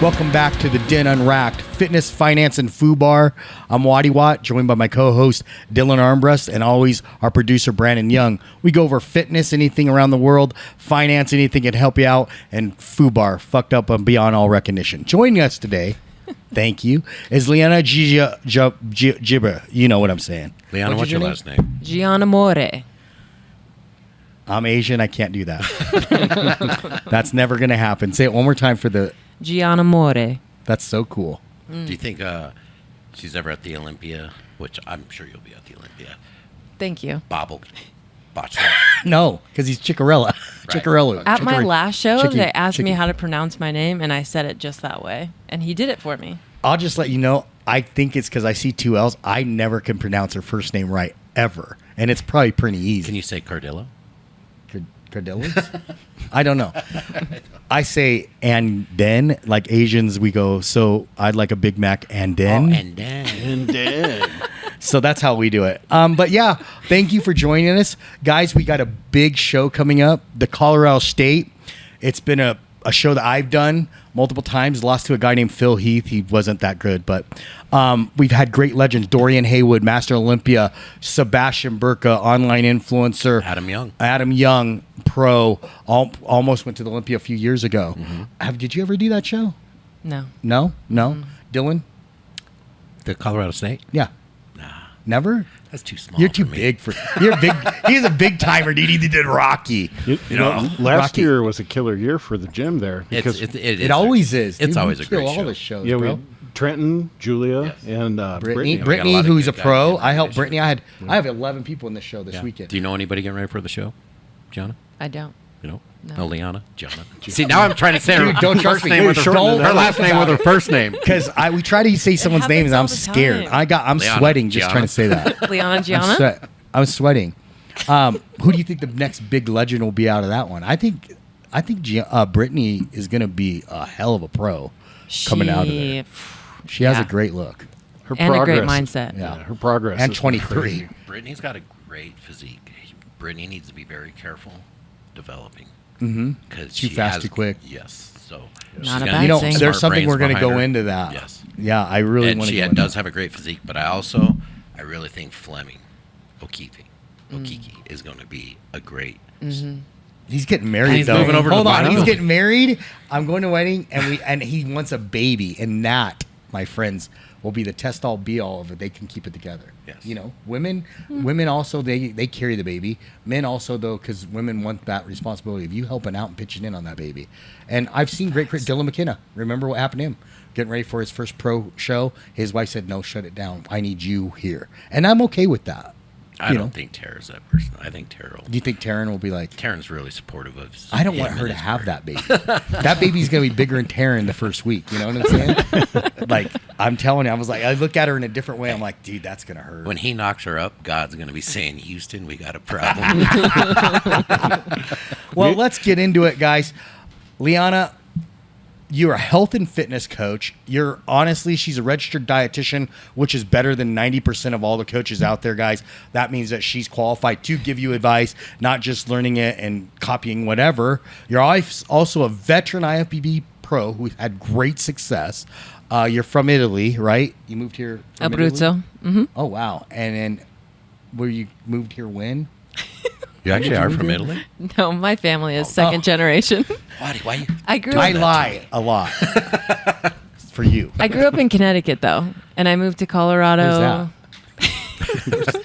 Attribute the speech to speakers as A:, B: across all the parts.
A: Welcome back to the Den Unracked, Fitness, Finance, and FUBAR. I'm Watty Watt, joined by my co-host, Dylan Armbrust, and always our producer, Brandon Young. We go over fitness, anything around the world, finance, anything that can help you out, and FUBAR, fucked up and beyond all recognition. Joining us today, thank you, is Liana Gibber. You know what I'm saying.
B: Liana, what's your last name?
C: Giannamore.
A: I'm Asian. I can't do that. That's never going to happen. Say it one more time for the...
C: Giannamore.
A: That's so cool.
B: Do you think she's ever at the Olympia? Which I'm sure you'll be at the Olympia.
C: Thank you.
B: Botch that.
A: No, because he's Chickarella.
B: Right.
A: Chickarello.
C: At my last show,
A: Chicky,
C: they asked me
A: Chicky.
C: how to pronounce my name, and I said it just that way. And he did it for me.
A: I'll just let you know, I think it's because I see two L's. I never can pronounce her first name right, ever. And it's probably pretty easy.
B: Can you say Cardillo?
A: Cardillas? I don't know. I say and then, like Asians, we go, so I'd like a Big Mac and then.
B: Oh, and then.
D: And then.
A: So that's how we do it. But yeah, thank you for joining us. Guys, we got a big show coming up, the Colorado State. It's been a show that I've done multiple times. Lost to a guy named Phil Heath. He wasn't that good, but we've had great legends. Dorian Haywood, Master Olympia, Sebastian Burka, online influencer. Adam Young, pro, almost went to the Olympia a few years ago. Mm-hmm. Did you ever do that show?
C: No.
A: No? Dylan?
B: The Colorado State?
A: Yeah.
B: Nah.
A: Never?
B: That's too small.
A: You're too
B: for me.
A: big for. You're big. He's a big timer, dude. He did Rocky.
D: You know, last
A: Rocky.
D: year was a killer year for the gym there. Because
A: It always is.
B: It's
A: Dude,
B: always
A: we
B: a great
A: kill all
B: show.
A: the shows,
D: we
A: bro.
D: had Trenton, Julia,
B: Yes.
D: and
A: Brittany,
D: Brittany.
B: We got a
A: Brittany,
B: lot of
A: who's a
B: good guys
A: pro.
B: in
A: I helped
B: there.
A: Brittany. I have 11 people in this show this weekend.
B: Do you know anybody getting ready for the show, Gianna?
C: I don't.
B: You know?
C: No.
B: Liana? Gianna? See, now I'm trying to say her
A: Dude, don't trust
B: first
A: me.
B: name
A: Dude,
B: with her,
A: don't
B: her last
A: laugh
B: name with
A: about
B: her first name.
A: Because we try to say someone's name and I'm
C: happens all the
A: scared.
C: time.
A: I'm
B: Liana,
A: sweating just
B: Gianna.
A: trying to say that.
C: Liana Gianna?
A: I'm sweating. Who do you think the next big legend will be out of that one? I think Brittany is going to be a hell of a pro coming out of there. She has a great look.
D: Her
C: And
D: progress,
C: a great mindset.
A: Yeah.
D: her progress.
A: And
D: has been
A: 23.
D: crazy.
B: Brittany's got a great physique. Brittany needs to be very careful developing.
A: Mm-hmm.
B: Because
A: Too fast, too quick.
B: Yes. So
C: Not
B: she's
C: a
B: got
C: bad
A: You know,
C: thing.
A: there's
B: smart
A: something
B: brains
A: we're going to
B: behind
A: go
B: her.
A: into that.
B: Yes.
A: Yeah, I really
B: And
A: want to
B: she
A: go into
B: does have a great physique, but I really think Fleming Okiki is going to be a great.
A: He's getting married,
B: He's
A: though.
B: moving over to
A: Hold
B: the
A: on,
B: bodybuilding.
A: he's getting married. I'm going to a wedding, and he wants a baby, and that, my friends, will be the test all be all of it. They can keep it together.
B: Yes.
A: You know, women also they carry the baby. Men also though, because women want that responsibility of you helping out and pitching in on that baby. And I've seen great Dylan McKenna. Remember what happened to him? Getting ready for his first pro show. His wife said, "No, shut it down. I need you here," and I'm okay with that.
B: I don't think Tara's that person. I think Tara.
A: Do you think Taryn will be like?
B: Taryn's really supportive of.
A: I don't want
B: him
A: her
B: and
A: to
B: his
A: have
B: work.
A: that baby. That baby's gonna be bigger than Taryn the first week. You know what I'm saying? Like I'm telling you, I was like, I look at her in a different way. I'm like, dude, that's gonna hurt.
B: When he knocks her up, God's going to be saying, "Houston, we got a problem."
A: Well, let's get into it, guys. Liana, you're a health and fitness coach. She's a registered dietitian, which is better than 90% of all the coaches out there, guys. That means that she's qualified to give you advice, not just learning it and copying whatever. You're also a veteran IFBB pro who had great success. You're from Italy, right? You moved here from
C: Abruzzo.
A: Italy? Oh, wow. And then you moved here when?
B: You actually are from Italy?
C: No, my family is second generation.
B: Why you?
C: I grew
A: I
C: up.
A: lie a lot for you.
C: I grew up in Connecticut though, and I moved to Colorado.
A: Where's that?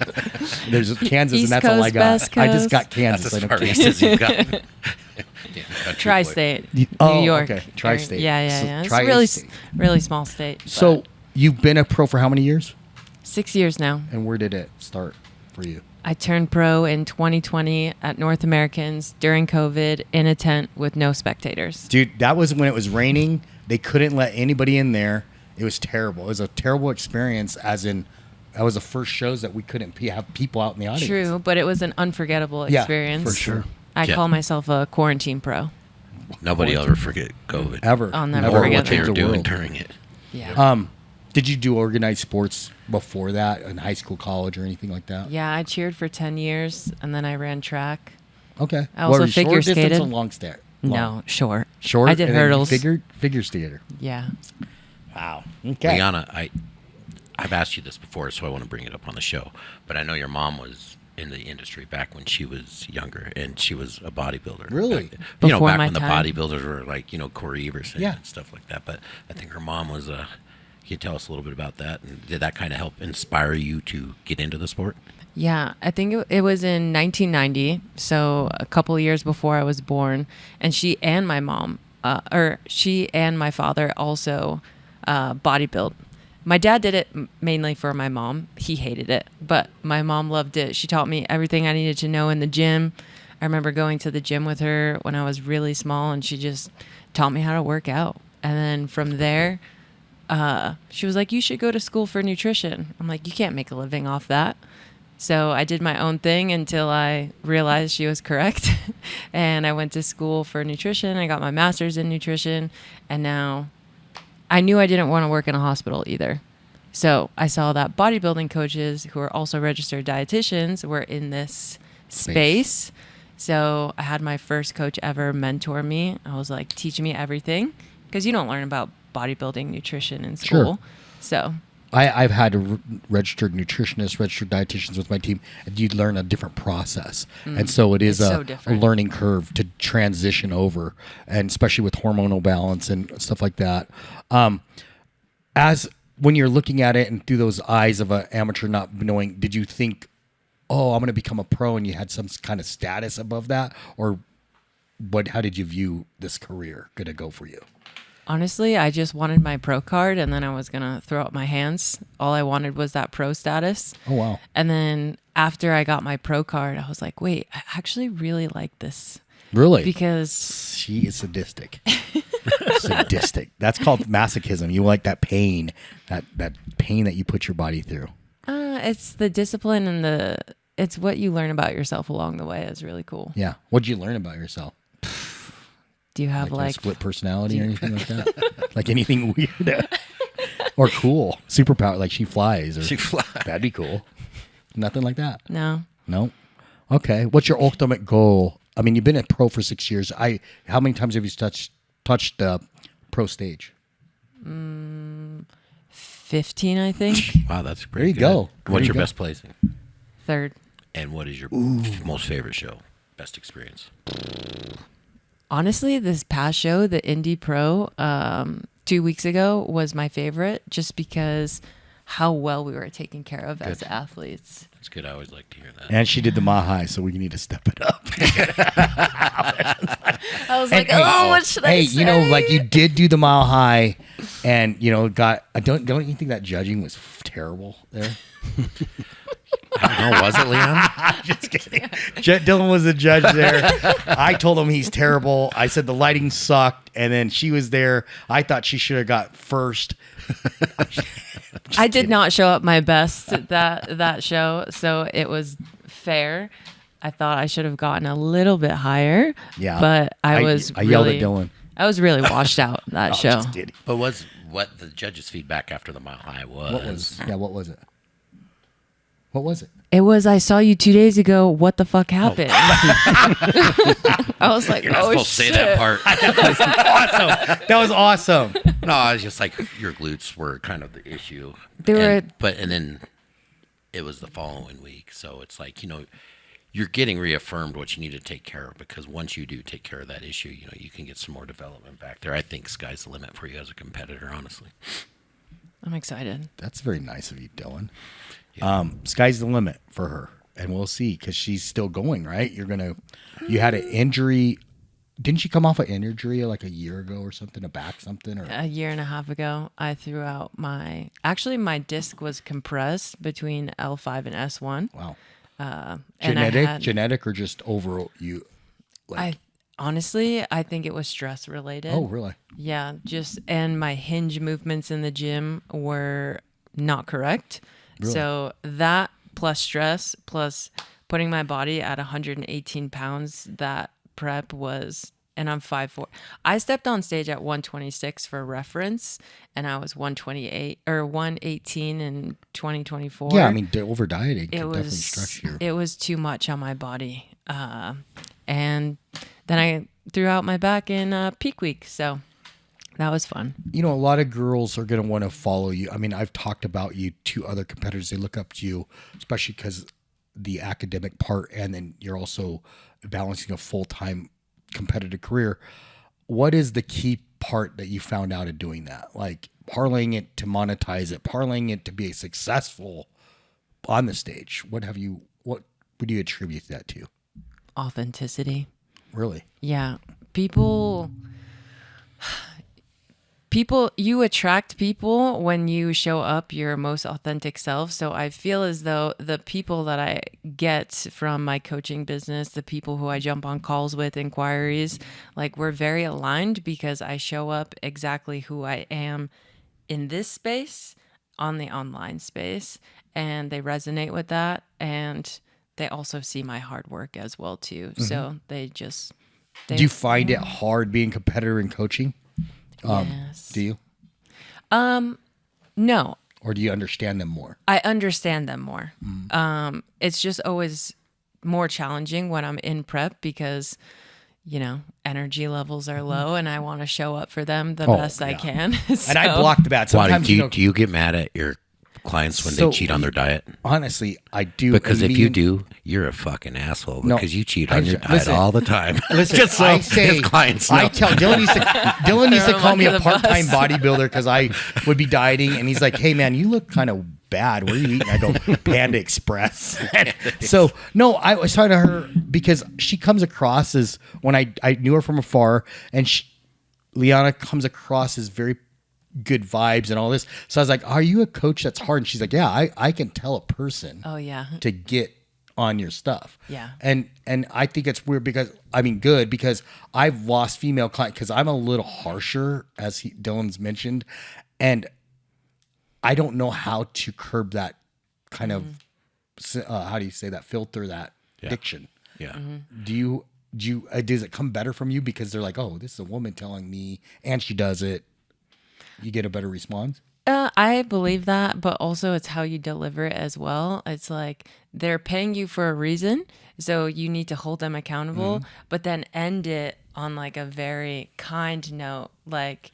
A: There's Kansas,
C: East
A: and that's all I
C: Coast,
A: got.
C: West
A: I just
C: Coast.
A: got Kansas.
B: That's
A: I
B: as
A: don't
B: far
A: care.
B: east as you've got.
C: Tri-state,
A: Oh,
C: New York.
A: okay. Tri-state.
C: Yeah.
A: So
C: It's a
A: tri-state.
C: really small state.
A: So
C: but
A: you've been a pro for how many years?
C: 6 years now.
A: And where did it start for you?
C: I turned pro in 2020 at North Americans during COVID in a tent with no spectators.
A: Dude, that was when it was raining. They couldn't let anybody in there. It was terrible. It was a terrible experience, as in that was the first shows that we couldn't have people out in the audience.
C: True, but it was an unforgettable
A: Yeah,
C: experience.
A: for sure.
C: I
B: Yeah.
C: call myself a quarantine pro.
B: Nobody will ever forget COVID.
A: Ever.
C: I'll never
A: Ever.
B: Or
C: forget
B: what they
C: that.
B: were
A: Change the
B: doing
A: world.
B: during it.
C: Yeah.
A: Did you do organized sports before that in high school, college, or anything like that?
C: Yeah, I cheered for 10 years and then I ran track.
A: Okay.
C: I also
A: What,
C: figure
A: short distance
C: skated.
A: or long stare?
C: No, short.
A: Short.
C: I did
A: and then
C: hurdles.
A: Figure skater.
C: Yeah.
A: Wow. Okay.
B: Liana, I've asked you this before, so I want to bring it up on the show. But I know your mom was in the industry back when she was younger, and she was a bodybuilder.
A: Really?
C: Before
B: back
C: my
B: when
C: time.
B: the bodybuilders were like, Corey Everson
A: Yeah.
B: and stuff like that. But I think her mom was Can you tell us a little bit about that? And did that kind of help inspire you to get into the sport?
C: Yeah, I think it was in 1990, so a couple of years before I was born, and she and my mom, she and my father also bodybuild. My dad did it mainly for my mom. He hated it, but my mom loved it. She taught me everything I needed to know in the gym. I remember going to the gym with her when I was really small, and she just taught me how to work out. And then from there, she was like, "You should go to school for nutrition." I'm like, "You can't make a living off that." So I did my own thing until I realized she was correct. And I went to school for nutrition. I got my master's in nutrition. And now I knew I didn't want to work in a hospital either. So I saw that bodybuilding coaches who are also registered dietitians were in this space. So I had my first coach ever mentor me. I was like, teach me everything. Because you don't learn about bodybuilding nutrition in school.
A: Sure.
C: So
A: I've had a registered nutritionist, registered dietitians with my team, and you learn a different process. And so it is
C: It's so
A: a
C: different.
A: learning curve to transition over, and especially with hormonal balance and stuff like that. As when you're looking at it and through those eyes of an amateur not knowing, did you think, oh, I'm going to become a pro, and you had some kind of status above that? Or how did you view this career going to go for you?
C: honestly, I just wanted my pro card, and then I was going to throw up my hands. All I wanted was that pro status.
A: Oh, wow.
C: And then after I got my pro card, I was like, wait, I actually really like this.
A: Really?
C: Because
A: She is sadistic. Sadistic. That's called masochism. You like that pain, that pain that you put your body through.
C: it's the discipline and it's what you learn about yourself along the way is really cool.
A: Yeah. What'd you learn about yourself?
C: Do you have
A: Like,
C: like
A: split personality or anything like that? Like anything weird or cool? Superpower, like she flies. Or,
B: She flies.
A: That'd be cool. Nothing like that.
C: No.
A: No. Okay. What's your ultimate goal? I mean, you've been a pro for 6 years. How many times have you touched the pro stage?
C: 15, I think.
B: Wow, that's
A: There you
B: pretty
A: go.
B: good.
A: There
B: What's
A: you
B: your
A: go.
B: best placing?
C: Third.
B: And what is your most favorite show? Best experience?
C: Honestly, this past show, the Indie Pro, 2 weeks ago was my favorite just because how well we were taken care of as
B: Good.
C: athletes.
B: That's good. I always like to hear that.
A: And she did the Mile High, so we need to step it up.
C: I was
A: And,
C: like, oh, what should I say?
A: you know, like you did do the Mile High, and you know, don't you think that judging was terrible there?
B: I don't know. Was it, Leon?
A: Just kidding. Dylan was the judge there. I told him he's terrible. I said the lighting sucked, and then she was there. I thought she should have got first.
C: I did not show up my best at that show, so it was fair. I thought I should have gotten a little bit higher.
A: Yeah,
C: But I
A: yelled at Dylan.
C: I was really washed out that
A: Oh,
C: show.
A: just kidding.
B: But what the judges' feedback after the Mile High was?
A: What was? Yeah, what was it? What was it?
C: It was, I saw you 2 days ago. What the fuck happened? I was like,
B: You're not
C: oh,
B: supposed to say
C: shit.
B: that part.
A: Awesome. That was awesome.
B: No, I was just like your glutes were kind of the issue.
C: They were-
B: and then it was the following week. So it's like, you're getting reaffirmed what you need to take care of, because once you do take care of that issue, you can get some more development back there. I think sky's the limit for you as a competitor, honestly.
C: I'm excited.
A: That's very nice of you, Dylan.
B: Yeah.
A: Sky's the limit for her, and we'll see, because she's still going, right? You had an injury. Didn't she come off an injury like a year ago or something, a back something? Or
C: A year and a half ago, I threw out my disc was compressed between L5 and S1.
A: wow,
C: And
A: genetic or just overall you?
C: I honestly, I think it was stress related.
A: Oh, really?
C: Yeah, and my hinge movements in the gym were not correct.
A: Really?
C: So that plus stress plus putting my body at 118 pounds, that prep was, and I'm 5'4". I stepped on stage at 126 for reference, and I was 128 or 118 in 2024.
A: Yeah, I mean, over dieting
C: it
A: can definitely
C: was
A: stretch you.
C: it was too much on my body. And then I threw out my back in peak week. So that was fun.
A: You know, a lot of girls are going to want to follow you. I mean, I've talked about you to other competitors. They look up to you, especially because the academic part, and then you're also balancing a full-time competitive career. What is the key part that you found out of doing that? Like parlaying it to monetize it, parlaying it to be successful on the stage. What would you attribute that to?
C: Authenticity.
A: Really?
C: Yeah. People, you attract people when you show up your most authentic self. So I feel as though the people that I get from my coaching business, the people who I jump on calls with, inquiries, like we're very aligned because I show up exactly who I am in this space, on the online space, and they resonate with that. And they also see my hard work as well too. Mm-hmm. So do
A: you find it hard being a competitor in coaching?
C: Yes.
A: Do you?
C: No.
A: Or do you understand them more?
C: I understand them more. It's just always more challenging when I'm in prep because, you know, energy levels are low and I want to show up for them the best I can.
A: So, and I block the bat. Sometimes
B: do you get mad at your clients when they cheat on their diet?
A: Honestly, I do.
B: Because if you do, you're a fucking asshole because you cheat on your diet all the time.
A: Listen,
B: just so his clients know.
A: I tell Dylan used to call me a part-time bodybuilder because I would be dieting, and he's like, "Hey man, you look kind of bad. What are you eating?" I go, "Panda Express." So no, I was talking to her because she comes across as, when I knew her from afar, and Liana comes across as very good vibes and all this. So I was like, "Are you a coach that's hard?" And she's like, "Yeah, I can tell a person to get on your stuff."
C: Yeah.
A: And I think it's weird because I've lost female clients because I'm a little harsher, as Dylan's mentioned, and I don't know how to curb that kind of how do you say that, filter that diction.
B: Yeah.
A: Do you does it come better from you because they're like, "Oh, this is a woman telling me and she does it." You get a better response?
C: I believe that, but also it's how you deliver it as well. It's like they're paying you for a reason, so you need to hold them accountable, but then end it on like a very kind note, like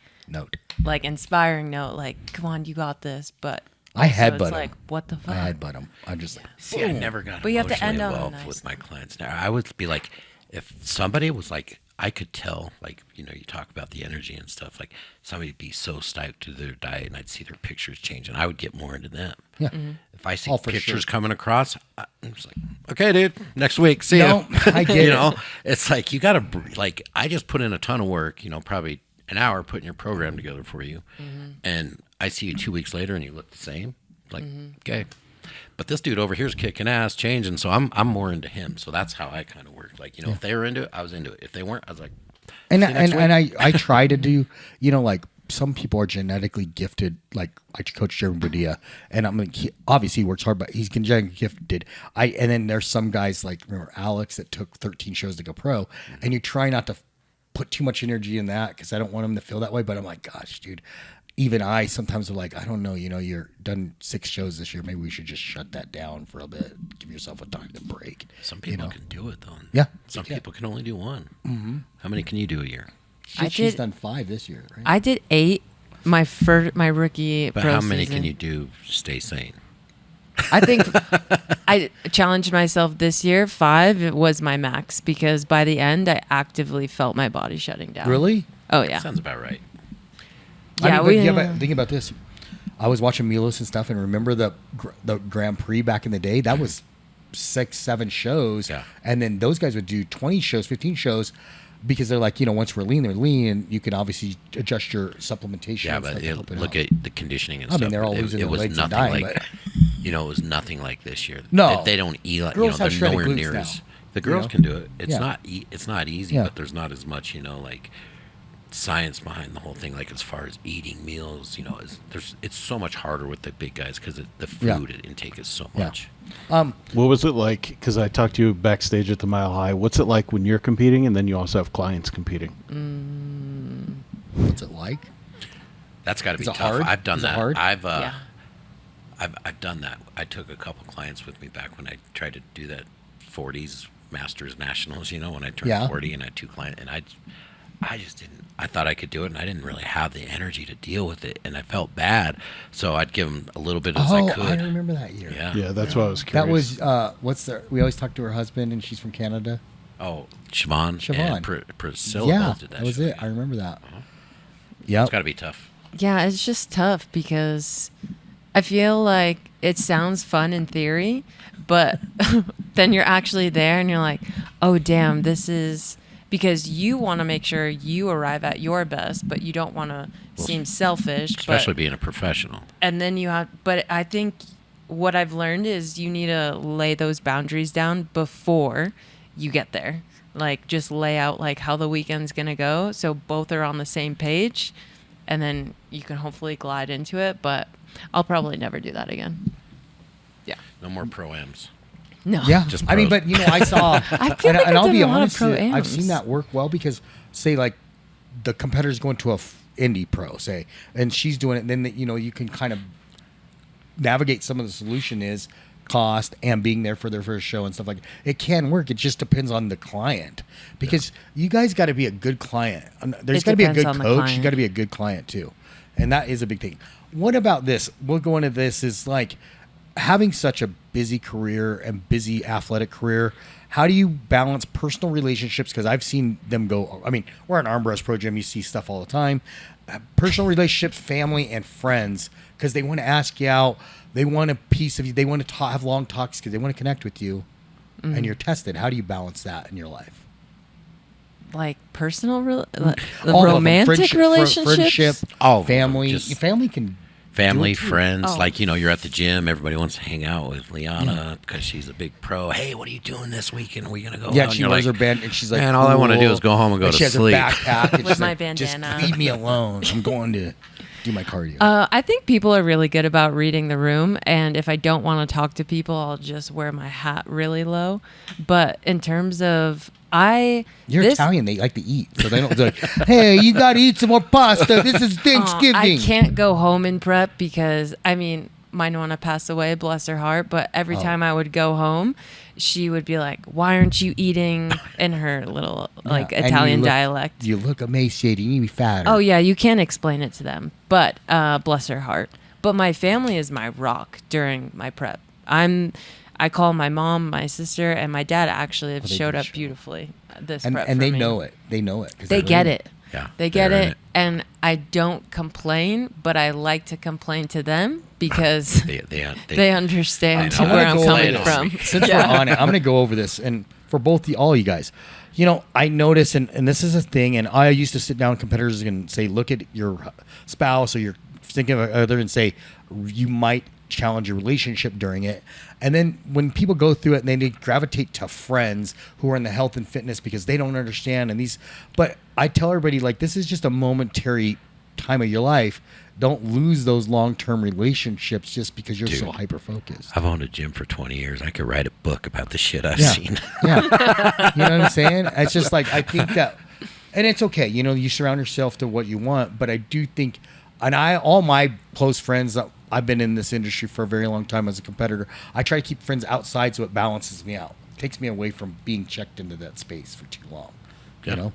C: inspiring note, like, "Come on, you got this." But
A: I headbutt
C: like, what the fuck?
A: I headbutt them. I'm just like,
B: see, I never got
C: but you have to end
B: emotionally
C: on a
B: involved
C: nice
B: with my clients. Now, I would be like, if somebody was like, I could tell, like, you know, you talk about the energy and stuff, like somebody would be so stoked to their diet and I'd see their pictures change and I would get more into them.
A: Yeah.
B: If I see pictures coming across, I'm just like, okay, dude, next week, see ya.
A: I get
B: you know, it's like, you got to, like, I just put in a ton of work, you know, probably an hour putting your program together for you. And I see you 2 weeks later and you look the same. Like, okay. But this dude over here is kicking ass, changing, so I'm more into him. So that's how I kind of work. Like, you know, if they were into it, I was into it. If they weren't, I was like,
A: and I try to do, you know, like some people are genetically gifted. Like I coach Jeremy Badia, and I'm like, obviously he works hard, but he's genetically gifted. And then there's some guys like, remember Alex that took 13 shows to go pro, and you try not to put too much energy in that because I don't want him to feel that way. But I'm like, gosh, dude. Even I sometimes am like, I don't know, you know, you're done 6 shows this year. Maybe we should just shut that down for a bit. Give yourself a time to break.
B: Some people can do it, though.
A: Yeah.
B: Some people can only do one. How many can you do a year?
A: She's done 5 this year, right?
C: I did 8 my rookie
B: but
C: pro
B: how many
C: season.
B: can you do stay sane?
C: I think I challenged myself this year. 5 was my max because by the end, I actively felt my body shutting down.
A: Really?
C: Oh, yeah.
B: Sounds about right.
C: Yeah,
A: but think about this. I was watching Milos and stuff, and remember the Grand Prix back in the day? That was 6-7 shows, and then those guys would do 20 shows, 15 shows, because they're like, you know, once we're lean, they're lean, and you can obviously adjust your supplementation.
B: Yeah, but look at the conditioning and
A: I
B: stuff.
A: mean, they're all losing their legs and dying, but
B: you know, it was nothing like this year.
A: No,
B: they don't eat. Like,
A: girls
B: you know, they're nowhere
A: glutes
B: near
A: now.
B: as the girls can do it. It's not easy, but there's not as much, you know, like science behind the whole thing. Like as far as eating meals, you know, it's so much harder with the big guys because the food intake is so much.
D: What was it like? Because I talked to you backstage at the Mile High. What's it like when you're competing and then you also have clients competing?
A: What's it like?
B: That's got to be tough.
A: Hard?
B: I've done that.
A: Hard?
B: I've done that. I took a couple clients with me back when I tried to do that 40s Masters Nationals, you know, when I turned
A: Yeah.
B: 40 and I had 2 clients, and I just didn't. I thought I could do it, and I didn't really have the energy to deal with it, and I felt bad. So I'd give them a little bit as I could.
A: I remember that year.
B: Yeah.
D: Yeah, that's why I was curious.
A: That was we always talk to her husband, and she's from Canada.
B: Oh, Siobhan
A: Siobhan.
B: and Priscilla
A: Yeah,
B: both did that.
A: that was
B: show.
A: it. I remember that.
B: It's
A: Yep.
B: got to be tough.
C: Yeah, it's just tough because I feel like it sounds fun in theory, but then you're actually there and you're like, oh, damn, this is because you want to make sure you arrive at your best, but you don't want to seem selfish.
B: Especially being a professional.
C: And then but I think what I've learned is you need to lay those boundaries down before you get there. Like just lay out like how the weekend's going to go. So both are on the same page. And then you can hopefully glide into it, but I'll probably never do that again. Yeah.
B: No more pro-ams.
C: No.
A: Yeah,
B: Just
A: I mean,
B: pros.
A: but I saw,
C: I feel like I've
A: I'll
C: done
A: be
C: a lot of
A: honest,
C: pro-ams.
A: I've seen that work well because, say, like the competitor's going to a indie pro, say, and she's doing it, and then you can kind of navigate some of the solution is cost and being there for their first show and stuff like that. It can work. It just depends on the client because you guys got to be a good client. There's
C: It
A: got to be a
C: depends
A: good
C: on the
A: coach. You
C: client.
A: got to be a good client too, and that is a big thing. What about this? We'll go into this. Is like having such a busy career and busy athletic career. How do you balance personal relationships? Because I've seen them go. I mean, we're at Armbrust Pro Gym. You see stuff all the time. Personal relationships, family, and friends, because they want to ask you out. They want a piece of you. They want to have long talks because they want to connect with you, and you're tested. How do you balance that in your life?
C: Like personal,
A: All of them.
C: romantic relationships.
A: friendship,
B: All of them.
A: family.
B: Just-
A: Your family can.
B: Family,
A: do it too.
B: friends,
C: Oh.
B: like, you're at the gym. Everybody wants to hang out with Liana because she's a big pro. Hey, what are you doing this weekend? Are we going to go
A: Yeah,
B: out?
A: she
B: And
A: wears
B: you're
A: her band, and she's like,
B: Man, all I wanna do
A: cool.
B: is go home and go
A: And
B: to
A: she has
B: sleep.
A: her backpack and
C: With
A: she's
C: my
A: like,
C: bandana.
A: Just leave me alone. I'm going to do my cardio.
C: I think people are really good about reading the room, and if I don't want to talk to people, I'll just wear my hat really low. But in terms of
A: You're Italian. They like to eat, so they don't. They're like, hey, you got to eat some more pasta. This is Thanksgiving.
C: I can't go home and prep because my nonna passed away, bless her heart. But every time I would go home, she would be like, "Why aren't you eating?" in her little
A: Yeah, and
C: Italian
A: you look-
C: dialect.
A: You look emaciated. You need to be fatter.
C: Oh yeah, you can't explain it to them. But bless her heart. But my family is my rock during my prep. I call my mom, my sister, and my dad actually have
A: they
C: showed
A: do
C: up
A: show.
C: beautifully this
A: and
C: prep
A: and
C: for
A: they
C: me.
A: know it. They know it. 'cause
C: They
A: they're
C: get
A: in
C: it.
B: Yeah,
C: They get
B: they're in
C: it, and I don't complain, but I like to complain to them because they understand
B: I know.
C: where
A: I
C: I'm
A: wanna go
C: coming
A: over
C: from.
A: this. Since we're on it, I'm going to go over this, and for all you guys, I notice, and this is a thing, and I used to sit down with competitors and say, look at your spouse or your significant other and say, you might challenge your relationship during it. And then when people go through it, and they gravitate to friends who are in the health and fitness because they don't understand. But I tell everybody, like, this is just a momentary time of your life. Don't lose those long-term relationships just because you're so
B: Dude.
A: hyper-focused.
B: I've owned a gym for 20 years. I could write a book about the shit I've
A: Yeah.
B: seen.
A: Yeah. You know what I'm saying? It's just like, I think that, and it's okay, you surround yourself to what you want, but I do think, and all my close friends, I've been in this industry for a very long time as a competitor. I try to keep friends outside so it balances me out. It takes me away from being checked into that space for too long.
B: Yeah.
A: You know?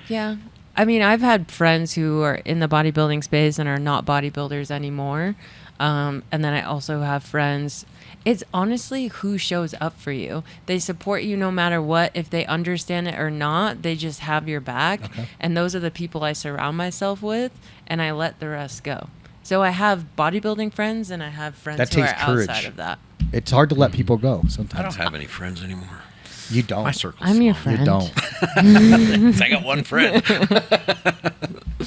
C: Yeah. I've had friends who are in the bodybuilding space and are not bodybuilders anymore. And then I also have friends. It's honestly who shows up for you. They support you no matter what. If they understand it or not, they just have your back.
A: Okay.
C: And those are the people I surround myself with, and I let the rest go. So I have bodybuilding friends, and I have friends
A: That
C: who are
A: takes courage.
C: outside of that.
A: It's hard to let people go
B: I
A: sometimes.
B: don't have any friends anymore.
A: You don't.
B: My circle's
C: I'm your
B: small.
C: friend.
A: You don't.
B: I got one friend.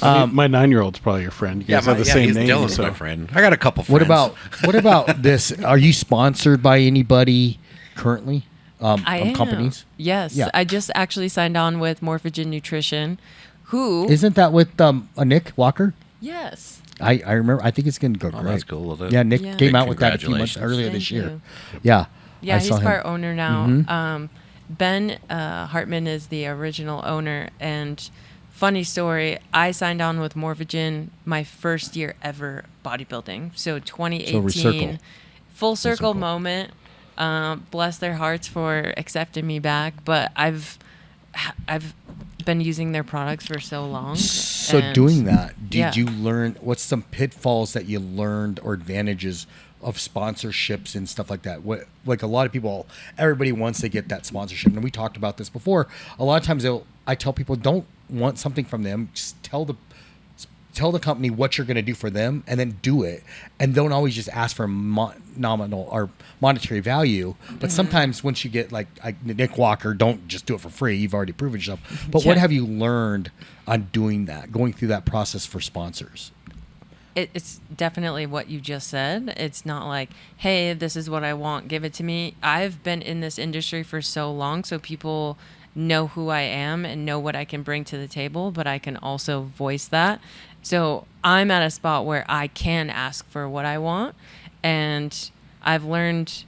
D: My 9-year-old's probably your friend. You guys have the same name.
B: Dylan's
D: So.
B: my friend. I got a couple friends.
A: What about this? Are you sponsored by anybody currently?
C: I am.
A: Companies?
C: Yes.
A: Yeah.
C: I just actually signed on with Morphogen Nutrition, who...
A: Isn't that with Nick Walker?
C: Yes.
A: I remember. I think it's going to go
B: Oh,
A: great.
B: that's cool. Well,
A: Yeah, Nick
C: Yeah.
A: came
B: Big
A: out with that a few months
B: congratulations.
A: earlier
C: Thank
A: this year.
C: you.
A: Yeah.
C: Yeah,
A: I
C: he's
A: saw him.
C: part owner now.
A: Mhm.
C: Ben Hartman is the original owner. And funny story, I signed on with Morphogen my first year ever bodybuilding. So 2018,
A: circle.
C: full circle
A: circle.
C: moment. Bless their hearts for accepting me back, but I've been using their products for so long.
A: So
C: and
A: doing that, did
C: yeah.
A: you learn what's some pitfalls that you learned or advantages of sponsorships and stuff like that? What, like a lot of people, everybody wants to get that sponsorship, and we talked about this before. A lot of times, I tell people don't want something from them. Just tell the company what you're going to do for them, and then do it. And don't always just ask for nominal or monetary value. But sometimes once you get like Nick Walker, don't just do it for free. You've already proven yourself. But what have you learned on doing that, going through that process for sponsors?
C: It's definitely what you just said. It's not like, hey, this is what I want, give it to me. I've been in this industry for so long, so people know who I am and know what I can bring to the table, but I can also voice that. So I'm at a spot where I can ask for what I want, and I've learned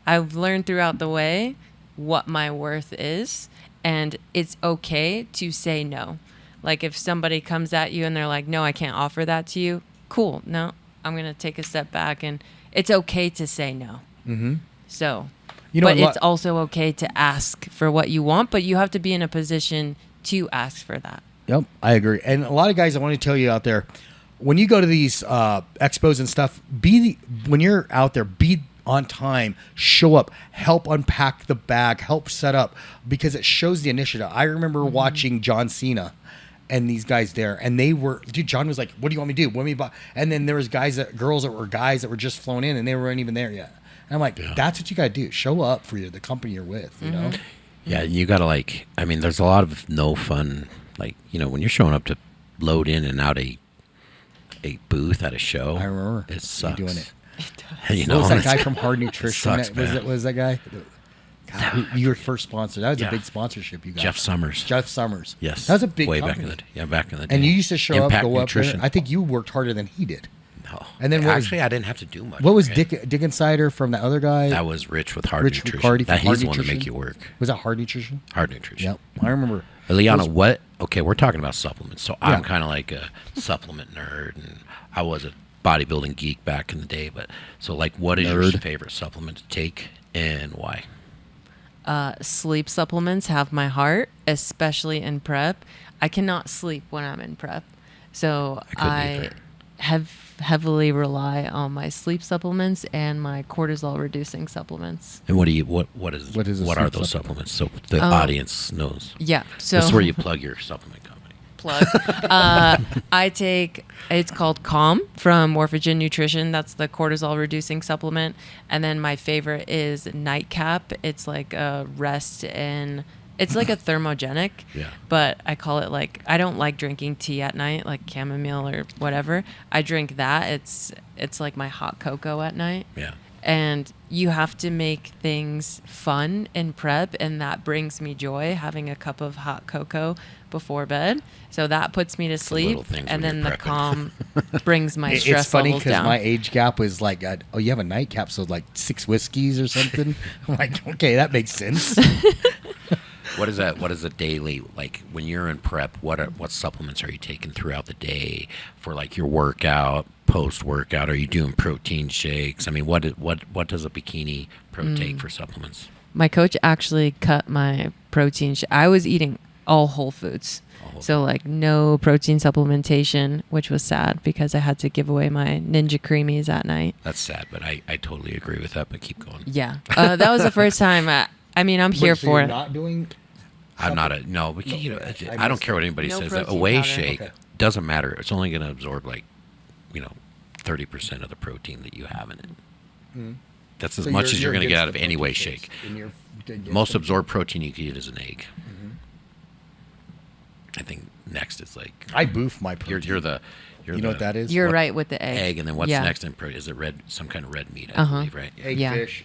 C: throughout the way what my worth is, and it's okay to say no. Like if somebody comes at you and they're like, no, I can't offer that to you. Cool. No, I'm going to take a step back, and it's okay to say no. Mm-hmm. So, but it's also okay to ask for what you want, but you have to be in a position to ask for that.
A: Yep, I agree. And a lot of guys, I want to tell you out there, when you go to these expos and stuff, when you're out there, be on time, show up, help unpack the bag, help set up, because it shows the initiative. I remember watching John Cena and these guys there, and John was like, what do you want me to do? What do you buy? And then there was girls that were just flown in, and they weren't even there yet. And I'm like, that's what you got to do. Show up for the company you're with, you know?
B: Yeah, you got to there's a lot of no fun, when you're showing up to load in and out a booth at a show.
A: I remember
B: it sucks.
A: Doing it.
B: What
A: was that guy from Hard Nutrition?
B: Sucks,
A: was that guy? God, your first sponsor. That was a big sponsorship you got.
B: Jeff Summers.
A: Yes. That was a big
B: way
A: company.
B: back in the day.
A: And you used to show
B: Impact
A: up, go
B: Nutrition.
A: up there. I think you worked harder than he did.
B: No.
A: And then
B: I didn't have to do much.
A: What was Dick Insider from that other guy?
B: That was Rich with Hard Nutrition. He's the one to make you work.
A: Was that Hard Nutrition?
B: Hard Nutrition.
A: Yep. I remember.
B: Liana, what? Okay, we're talking about supplements. So I'm kind of like a supplement nerd, and I was a bodybuilding geek back in the day. But so, what is your favorite supplement to take, and why?
C: Sleep supplements have my heart, especially in prep. I cannot sleep when I'm in prep, so I heavily rely on my sleep supplements and my cortisol reducing supplements.
B: And what are those supplements? So the audience knows.
C: Yeah, so
B: this is where you plug your supplement company.
C: I take, it's called Calm from Wheatridge Nutrition. That's the cortisol reducing supplement. And then my favorite is Nightcap. It's like a rest and it's like a thermogenic, but I call it I don't like drinking tea at night, like chamomile or whatever. I drink that. It's like my hot cocoa at night.
B: Yeah.
C: And you have to make things fun in prep, and that brings me joy, having a cup of hot cocoa before bed. So that puts me to sleep, and then the Calm brings my stress levels down.
A: It's funny because my age gap was like, you have a nightcap, so 6 whiskeys or something. I'm like, okay, that makes sense.
B: What is that? What is a daily, when you're in prep, what supplements are you taking throughout the day for your workout, post-workout? Are you doing protein shakes? I mean, what does a Bikini Pro take for supplements?
C: My coach actually cut my protein. I was eating all whole foods. So no protein supplementation, which was sad because I had to give away my Ninja Creamies at night.
B: That's sad, but I totally agree with that, but keep going.
C: Yeah. That was the first time. I'm here for it.
A: Not doing...
B: I'm not I don't care what anybody says. A whey shake doesn't matter. It's only going to absorb 30% of the protein that you have in it. Mm-hmm. That's as much as you're going to get out of any whey shake. Most absorbed protein you can eat is an egg. Mm-hmm. I think next is
A: I boof my protein.
B: You're the
A: you know what that is?
C: You're right with the egg.
B: Egg, and then what's next in protein? Is it some kind of red meat? I believe, right?
A: Egg, fish.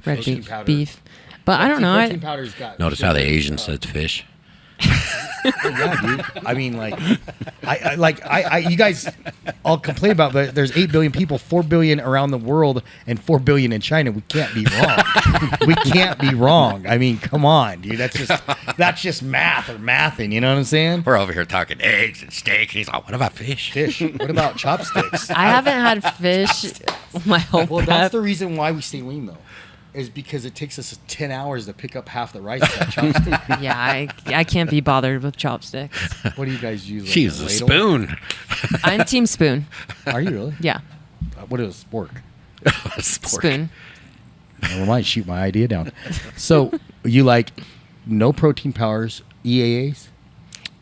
C: Red beef. But I don't know.
A: Protein powder's got
B: Notice how the Asian said fish.
A: Yeah, dude. I mean, like, you guys all complain about, but there's 8 billion people, 4 billion around the world, and 4 billion in China. We can't be wrong. We can't be wrong. I mean, come on, dude. That's just math or mathing. You know what I'm saying?
B: We're over here talking eggs and steak. He's like, what about fish?
A: Fish. What about chopsticks?
C: I haven't had fish my whole
A: Well,
C: prep.
A: that's the reason why we stay lean, though. Is because it takes us 10 hours to pick up half the rice with that chopstick.
C: Yeah, I can't be bothered with chopsticks.
A: What do you guys use? Like
B: She's a
A: ladle?
B: spoon.
C: I'm team spoon.
A: Are you really?
C: Yeah,
A: What is a spork?
C: spoon.
A: Never mind, shoot my idea down. So you like no protein powders, EAAs?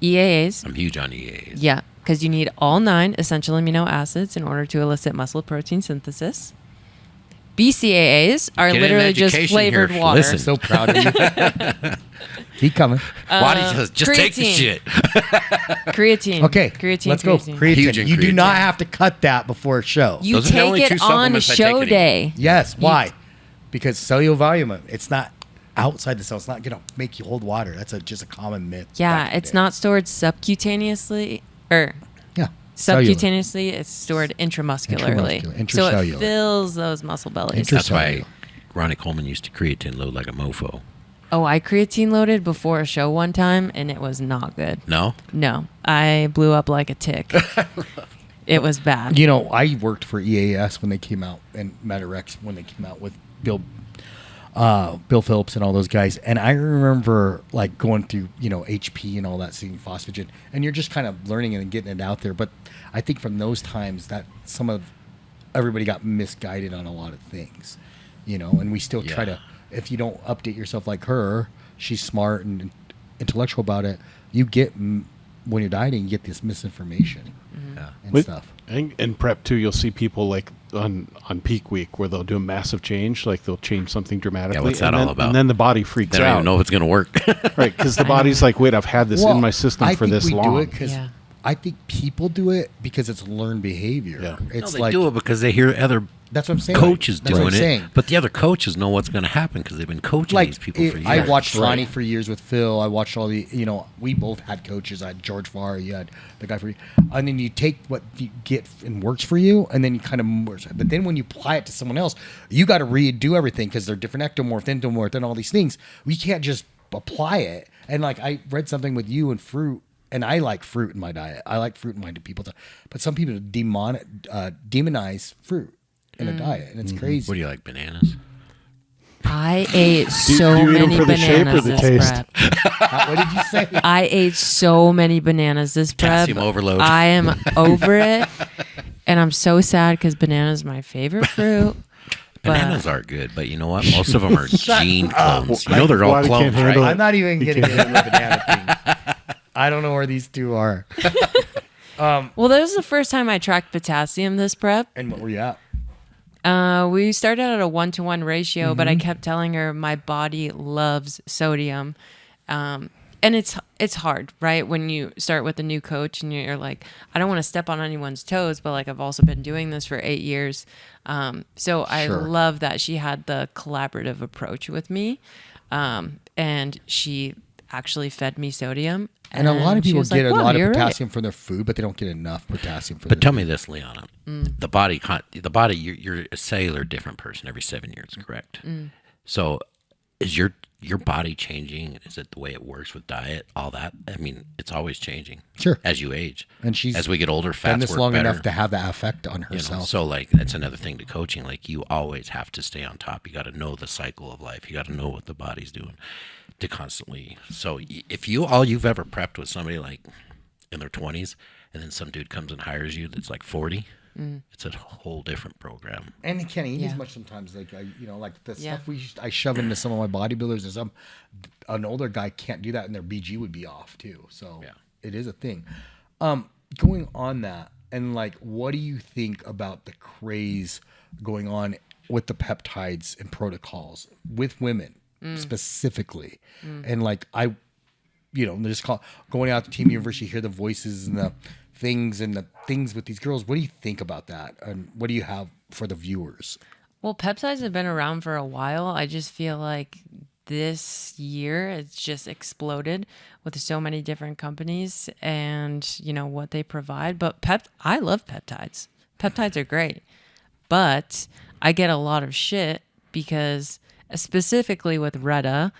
C: EAAs.
B: I'm huge on EAs.
C: Yeah, because you need all 9 essential amino acids in order to elicit muscle protein synthesis. BCAAs are
B: Get an
C: literally just
B: education
C: flavored
B: here.
C: water.
B: Listen.
A: So proud of you. Keep coming.
B: Watty says, just take the
C: creatine.
B: shit.
C: Creatine.
A: Okay,
C: Creatine.
A: let's go.
C: Creatine.
A: Creatine.
B: Huge in
A: You do
B: creatine.
A: not have to cut that before a show.
C: You
B: Those are the
C: take
B: only 2
C: it on
B: supplements I take
C: show
B: anymore.
C: day.
A: Yes.
C: You-
A: Why? Because cellular volume, it's not outside the cell. It's not going to make you hold water. That's just a common myth.
C: Yeah,
A: back in the
C: it's
A: day.
C: not stored subcutaneously or
A: Yeah. Cellular.
C: subcutaneously. It's stored intramuscularly.
A: Intramuscular,
C: So
A: intracellular.
C: it fills those muscle bellies.
B: That's why Ronnie Coleman used to creatine load like a mofo.
C: Oh, I creatine loaded before a show one time, and it was not good.
B: No?
C: No, I blew up like a tick. It was bad.
A: You know, I worked for EAS when they came out, and Metarex when they came out with Bill Phillips and all those guys. And I remember like going through, HP and all that, seeing phosphagen, and you're just kind of learning it and getting it out there. But I think from those times that everybody got misguided on a lot of things, and we still try to, if you don't update yourself like her, she's smart and intellectual about it. You get, when you're dieting, you get this misinformation and
D: But-
A: stuff.
D: And in prep too, you'll see people like on peak week where they'll do a massive change, like they'll change something dramatically.
B: what's that
D: and
B: all
D: then,
B: about?
D: And then the body freaks
B: They don't
D: out,
B: even know if it's going to work.
D: right? Because the body's like, wait, I've had this in my system
A: I
D: for
A: think
D: this
A: we
D: long.
A: do it because
C: Yeah.
A: I think people do it because it's learned behavior.
D: Yeah.
A: It's
B: They
A: like
B: do it because they hear other
A: that's what I'm saying.
B: coaches
A: That's what
B: doing
A: I'm
B: it.
A: saying.
B: But the other coaches know what's going to happen because they've been coaching
A: Like
B: these people for years.
A: I watched
D: Right.
A: Lonnie for years with Phil. I watched all the, we both had coaches. I had George Farr. You had the guy for you. And then you take what you get and works for you, and then you kind of, but then when you apply it to someone else, you got to redo everything because they're different ectomorph, endomorph, and all these things. We can't just apply it. And like I read something with you and fruit. And I like fruit in my diet. I like fruit in my people, but some people demonize fruit in a diet, and it's crazy.
B: What do you like, bananas?
C: I ate so
D: do you eat 'em
C: many
D: for the shape or
C: bananas
D: the
C: this
D: taste?
C: prep.
A: What did you say?
C: I ate so many bananas this prep.
B: Potassium overload.
C: I am over it, and I'm so sad because bananas are my favorite fruit.
B: Bananas are good, but you know what? Most of them are gene clones. You know they're all
D: Watty can't
B: clones, right?
D: handle it.
A: I'm not even getting into the banana thing. I don't know where these two are.
C: Well, that was the first time I tracked potassium this prep.
A: And what were you at?
C: We started at a 1-to-1 ratio, but I
A: Mm-hmm.
C: kept telling her my body loves sodium. And it's hard, right? When you start with a new coach and you're like, I don't want to step on anyone's toes, but like I've also been doing this for 8 years. So I
A: Sure.
C: love that she had the collaborative approach with me. And she actually fed me sodium.
A: And a lot of
C: she
A: people
C: was
A: get
C: like,
A: a
C: "Wow,
A: lot of
C: you're right."
A: potassium from their food, but they don't get enough potassium for
B: But
A: their
B: tell me this, Liana. The body, you're a cellular different person every 7 years, correct? So is your body changing? Is it the way it works with diet? All that? I mean, it's always changing.
A: Sure.
B: As you age.
A: And she's
B: as we get older,
A: done
B: fats
A: this
B: work
A: long
B: better.
A: enough to have that effect on
B: You know,
A: herself.
B: so like that's another thing to coaching. Like you always have to stay on top. You got to know the cycle of life. You got to know what the body's doing to constantly. So if you've ever prepped with somebody like in their 20s, and then some dude comes and hires you that's like 40, it's a whole different program.
A: And they can't eat
C: Yeah.
A: as much sometimes. Like like the
C: Yeah.
A: stuff I shove into some of my bodybuilders, and an older guy can't do that, and their BG would be off too. So
B: Yeah.
A: it is a thing. Going on that, and like, what do you think about the craze going on with the peptides and protocols with women specifically? And like just going out to Team University, hear the voices and the things with these girls. What do you think about that? And what do you have for the viewers?
C: Well, peptides have been around for a while. I just feel like this year, it's just exploded with so many different companies and, you know, what they provide. But I love peptides. Peptides are great. But I get a lot of shit because specifically with Retta,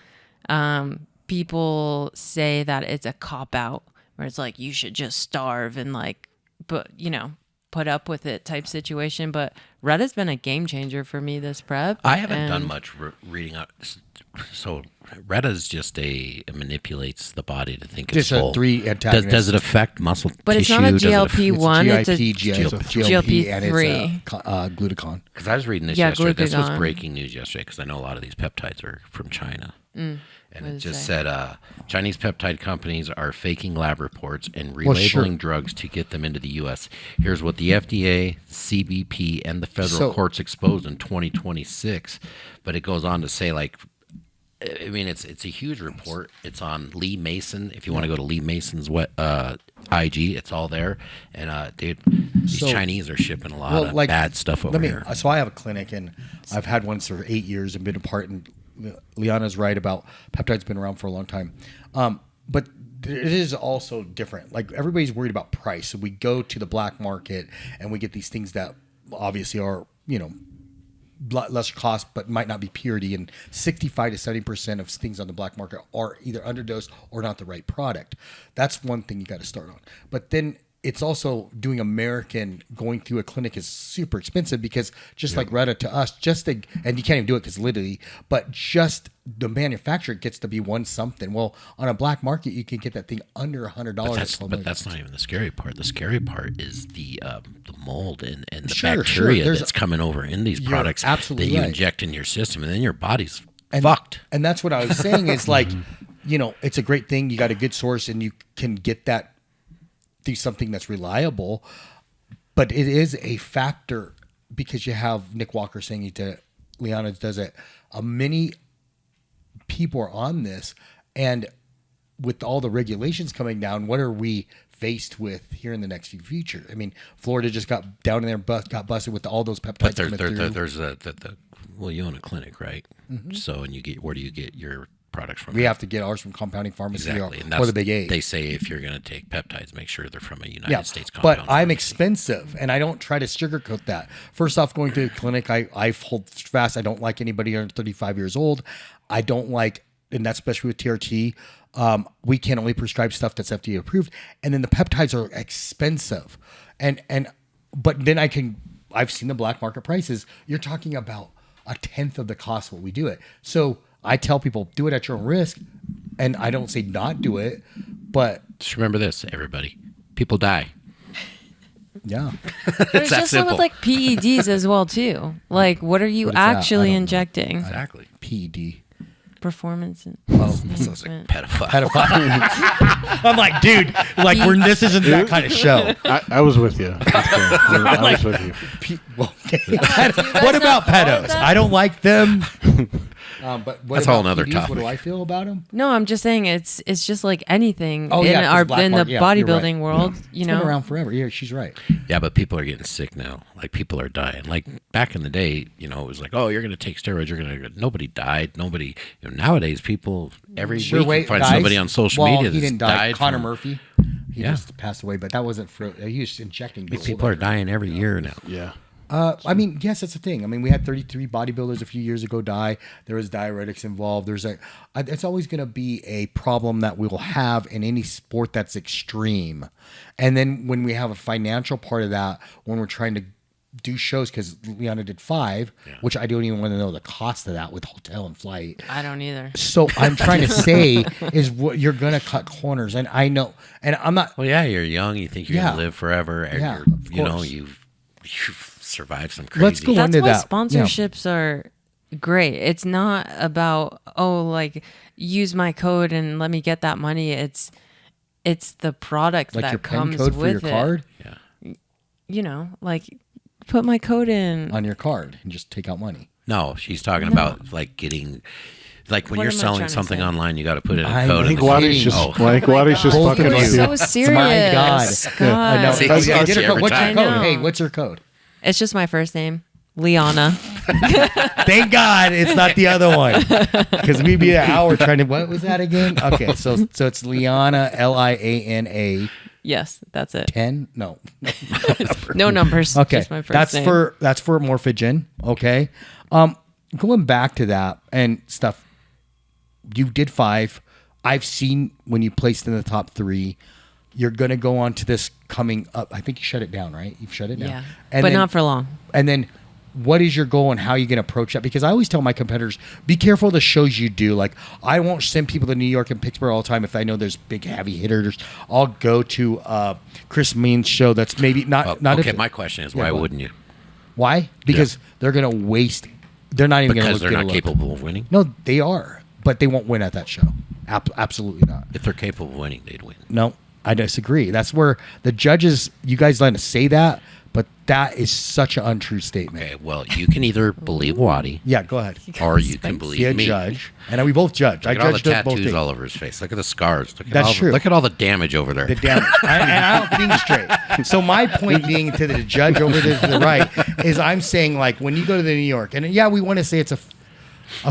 C: people say that it's a cop-out where it's like you should just starve and like, but you know, put up with it type situation. But Retta's been a game changer for me this prep.
B: I haven't done much reading up. So Retta's just it manipulates the body to think
A: Just
B: it's full.
A: a 3 antagonist.
B: Does it affect muscle
C: But it's
B: tissue?
C: not a
B: Does it affect-
C: GLP-1, it's a
A: GLP, and it's
C: GLP-3.
A: glucagon.
B: Because I was reading this
C: Yeah,
B: yesterday. This was
C: glucagon.
B: breaking news yesterday because I know a lot of these peptides are from China. And
C: What
B: it
C: does
B: just
C: it
B: said Chinese peptide companies are faking lab reports and
A: Well,
B: relabeling
A: sure.
B: drugs to get them into the U.S. Here's what the FDA, CBP, and the federal
A: So-
B: courts exposed in 2026. But it goes on to say, like, I mean, it's a huge report. It's on Lee Mason. If you want to go to Lee Mason's IG, it's all there. And dude, these
A: So-
B: Chinese are shipping a lot of bad stuff over here.
A: So I have a clinic, and I've had one for 8 years and been a part. And Liana's right about peptides been around for a long time, but it is also different. Like everybody's worried about price, so we go to the black market and we get these things that obviously are, you know, lesser cost, but might not be purity. And 65 to 70% of things on the black market are either underdosed or not the right product. That's one thing you got to start on. But then it's also doing American, going through a clinic is super expensive because just like Retta to us, and you can't even do it because literally, but just the manufacturer gets to be one something. Well, on a black market, you can get that thing under $100.
B: But that's not even the scary part. The scary part is the mold and the
A: Sure,
B: bacteria that's coming over in these
A: You're
B: products
A: absolutely
B: that you
A: right.
B: inject in your system, and then your body's fucked.
A: And that's what I was saying is like, you know, it's a great thing. You got a good source and you can get that through something that's reliable, but it is a factor because you have Nick Walker saying he did it, Liana does it. Many people are on this, and with all the regulations coming down, what are we faced with here in the next few future? I mean, Florida just got down in there, got busted with all those peptides.
B: But there's well, you own a clinic, right? So, and where do you get your products from?
A: We have to get ours from compounding pharmacy
B: Exactly, and
A: or the big 8.
B: They say if you're going to take peptides, make sure they're from a United States compound.
A: But I'm
B: pharmacy.
A: expensive, and I don't try to sugarcoat that. First off, going to the clinic, I hold fast. I don't like anybody under 35 years old. I don't like, and that's especially with TRT. We can only prescribe stuff that's FDA approved, and then the peptides are expensive, but then I've seen the black market prices. You're talking about a tenth of the cost of what we do it. So I tell people, do it at your own risk. And I don't say not do it, but
B: Just remember this, everybody. People die.
A: yeah.
C: But it's
B: that
C: just so
B: simple.
C: with like PEDs as well too. Like, what are you
A: What is that? I
C: actually
A: don't know.
C: injecting?
B: Exactly.
A: PED.
C: Performance.
B: Sounds like pedophile.
A: I'm like, dude, like this isn't that kind of show.
D: I was with you. I was with you.
A: What about pedos? I don't like them. But what
B: That's
A: about
B: a whole nother
A: PEDs?
B: topic.
A: What do I feel about them?
C: No, I'm just saying it's just like anything
A: Oh,
C: in
A: yeah, 'cause black
C: in the
A: market, yeah, you're right.
C: bodybuilding world. You
A: It's
C: know,
A: been around forever. Yeah, she's right.
B: Yeah, but people are getting sick now. Like people are dying. Like back in the day, you know, it was like, oh, you're going to take steroids. Nobody died. Nobody. You know, nowadays, people every week you find somebody on social media
A: he
B: that's
A: didn't die.
B: died.
A: Connor
B: from-
A: Murphy. He
B: Yeah.
A: just passed away, but that wasn't for. He was injecting.
B: These people are dying every year now.
D: Yeah.
A: I mean, yes, that's the thing. I mean, we had 33 bodybuilders a few years ago die. There was diuretics involved. It's always going to be a problem that we will have in any sport that's extreme. And then when we have a financial part of that, when we're trying to do shows, because Liana did 5, which I don't even want to know the cost of that with hotel and flight.
C: I don't either.
A: So I'm trying to say is what you're going to cut corners. And I know, and I'm not.
B: Well, yeah, you're young. You think you're
A: Yeah.
B: going to live forever. And
A: Yeah,
B: you're,
A: of
B: you know,
A: course.
B: you've survived some crazy.
A: Let's go
C: That's
A: into
C: why
A: that.
C: sponsorships are great. It's not about like use my code and let me get that money. It's the product
A: Like
C: that
A: your pen
C: comes
A: code for
C: with
A: your
C: it.
A: card
B: Yeah.
C: You know, like put my code in.
A: on your card and just take out money.
B: No, she's talking about like getting. Like when
C: What
B: you're
C: am I
B: selling
C: trying to
B: something
C: say?
B: online, you got to put in a
A: I
B: code.
A: think
B: in the
A: Watty's
B: beginning.
D: just
B: Oh.
D: like Watty's just
A: Both of
D: fucking
A: you.
D: with you.
C: So serious.
A: My God.
C: God.
B: See,
A: Okay,
B: I get
A: get
B: you
A: your code.
B: every
A: What's your
B: time.
A: code?
C: I know.
A: Hey, what's your code?
C: It's just my first name, Liana.
A: Thank God it's not the other one, because we'd be an hour trying to. What was that again? Okay, so it's Liana, Liana.
C: Yes, that's it.
A: 10? No.
C: No numbers.
A: Okay,
C: Just my first
A: that's
C: name.
A: for Morphogen. Okay, going back to that and stuff. You did 5. I've seen when you placed in the top 3. You're gonna go on to this coming up. I think you shut it down, right? You've shut it down.
C: Yeah,
A: And
C: but
A: then-
C: not for long.
A: And then, what is your goal and how are you going to approach that? Because I always tell my competitors, be careful of the shows you do. Like, I won't send people to New York and Pittsburgh all the time if I know there's big heavy hitters. I'll go to Chris Means' show that's maybe not.
B: Okay, my question is, why wouldn't you?
A: Why? Because they're going to waste. They're not even going to
B: Because they're not capable of winning?
A: No, they are, but they won't win at that show. Absolutely not.
B: If they're capable of winning, they'd win.
A: No, I disagree. That's where the judges. You guys let us say that. But that is such an untrue statement.
B: Okay, well, you can either believe Watty,
A: Yeah, go ahead.
B: or you can believe
A: Be a
B: me.
A: judge, and we both judge.
B: Look
A: I
B: at all the
A: judged both
B: tattoos
A: things.
B: all over his face. Look at the scars. Look at
A: That's
B: all
A: true.
B: Look at all the damage over there.
A: The damn, and I don't think straight. So my point being to the judge over there to the right is I'm saying, like, when you go to the New York, and yeah, we want to say it's a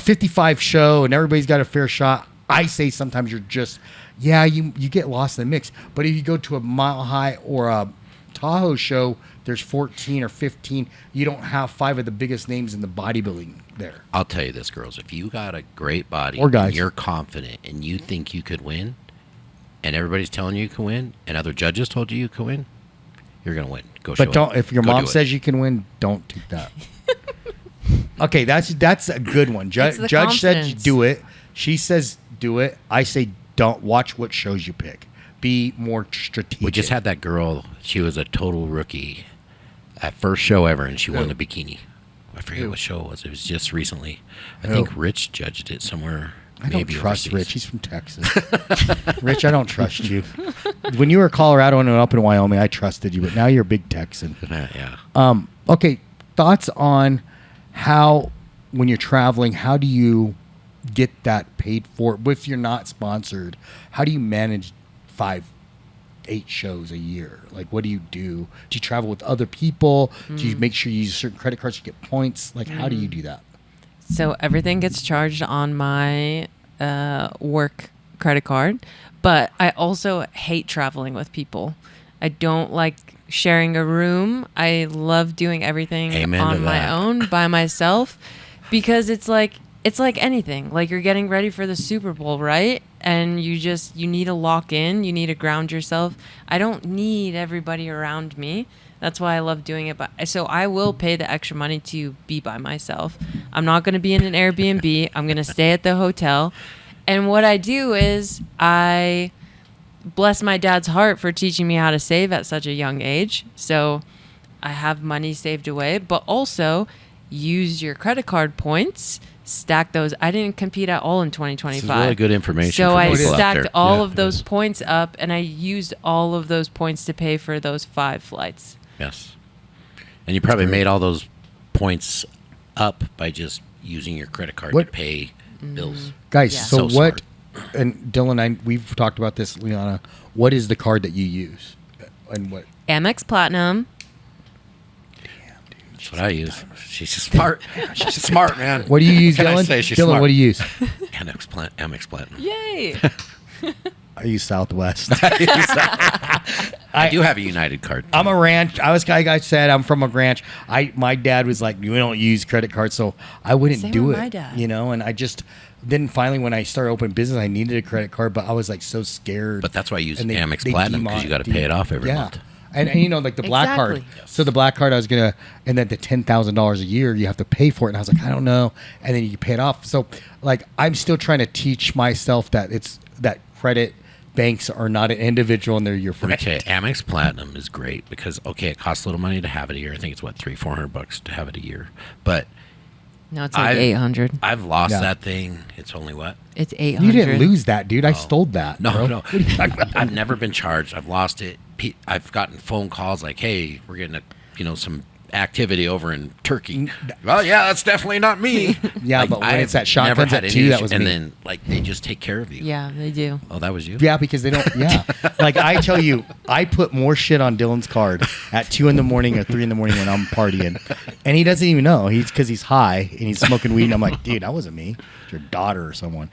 A: 55 show and everybody's got a fair shot. I say sometimes you're just, you get lost in the mix. But if you go to a Mile High or a Tahoe show, there's 14 or 15. You don't have 5 of the biggest names in the bodybuilding there.
B: I'll tell you this, girls. If you got a great body
A: Or guys.
B: and you're confident and you think you could win, and everybody's telling you can win, and other judges told you can win, you're going to win. Go show
A: But don't.
B: it.
A: If your
B: Go
A: mom
B: do it.
A: says you can win, don't do that. Okay, that's a good one.
C: It's the
A: Judge said
C: confidence.
A: do it. She says do it. I say don't. Watch what shows you pick. Be more strategic.
B: We just had that girl. She was a total rookie at first show ever, and she won the Bikini. I forget what show it was. It was just recently. I think Rich judged it somewhere.
A: I don't
B: maybe
A: trust
B: overseas.
A: Rich. He's from Texas. Rich, I don't trust you. When you were Colorado and up in Wyoming, I trusted you, but now you're a big Texan.
B: Yeah.
A: Okay, thoughts on how, when you're traveling, how do you get that paid for? If you're not sponsored, how do you manage 5-8 shows a year? Like, what do you do? Do you travel with other people? Do you make sure you use certain credit cards to get points? Like, how do you do that?
C: So everything gets charged on my work credit card, but I also hate traveling with people. I don't like sharing a room. I love doing everything
B: Amen
C: on
B: to
C: my
B: that.
C: own by myself, because it's like anything. Like, you're getting ready for the Super Bowl, right? And you need to lock in. You need to ground yourself. I don't need everybody around me. That's why I love doing it. So I will pay the extra money to be by myself. I'm not going to be in an Airbnb. I'm going to stay at the hotel. And what I do is I bless my dad's heart for teaching me how to save at such a young age. So I have money saved away, but also use your credit card points, stack those. I didn't compete at all in 2025.
B: This is really good information
C: So
B: for
C: I
B: people out
C: stacked
B: there.
C: all
D: Yeah,
C: of
D: it
C: those
D: is.
C: points up, and I used all of those points to pay for those 5 flights.
B: Yes. And you probably made all those points up by just using your credit card
A: What-
B: to pay bills.
A: Guys,
C: Yeah.
A: so
B: So
A: what, and Dylan, we've talked about this, Liana, what is the card that you use? And what?
C: Amex Platinum.
B: That's what I use. She's smart. She's smart, man.
A: What do you use,
B: What can I
A: Dylan?
B: say? She's
A: Dylan,
B: smart.
A: what do you use?
B: Amex Platinum.
C: Yay!
A: I use Southwest.
B: I do have a United card.
A: I'm a ranch. Like I said, I'm from a ranch. My dad was like, we don't use credit cards, so I wouldn't
C: Same
A: do
C: with
A: it.
C: my dad.
A: And I just then finally when I started opening business, I needed a credit card, but I was like so scared.
B: But that's why I use
A: And
B: Amex
A: they
B: Platinum, because you got to pay it off every month.
A: And like the black card.
C: Exactly.
A: So the black card, I was gonna, and then the $10,000 a year you have to pay for it, and I was like, I don't know, and then you pay it off. So like I'm still trying to teach myself that it's that credit banks are not an individual and they're your friend.
B: Okay, Amex Platinum is great because it costs a little money to have it a year. I think it's what $300-400 to have it a year. But
C: No, it's like
B: I've-
C: 800.
B: I've lost
A: Yeah.
B: that thing. It's only what?
C: It's 800.
A: You didn't lose that, dude. I stole that.
B: No,
A: bro.
B: no.
A: What are you talking about?
B: I've never been charged. I've lost it. I've gotten phone calls like, "Hey, we're getting some activity over in Turkey. Well, yeah, that's definitely not me.
A: Yeah,
B: Like,
A: but when it's
B: I've
A: that shotguns
B: never had
A: at
B: any
A: 2, that
B: issue.
A: was
B: and
A: me.
B: then like they just take care of you.
C: Yeah, they do.
B: Oh, that was you.
A: Yeah, because they don't. Yeah, like I tell you, I put more shit on Dylan's card at 2 a.m. or 3 a.m. when I'm partying, and he doesn't even know. He's because he's high and he's smoking weed. And I'm like, dude, that wasn't me. It's your daughter or someone.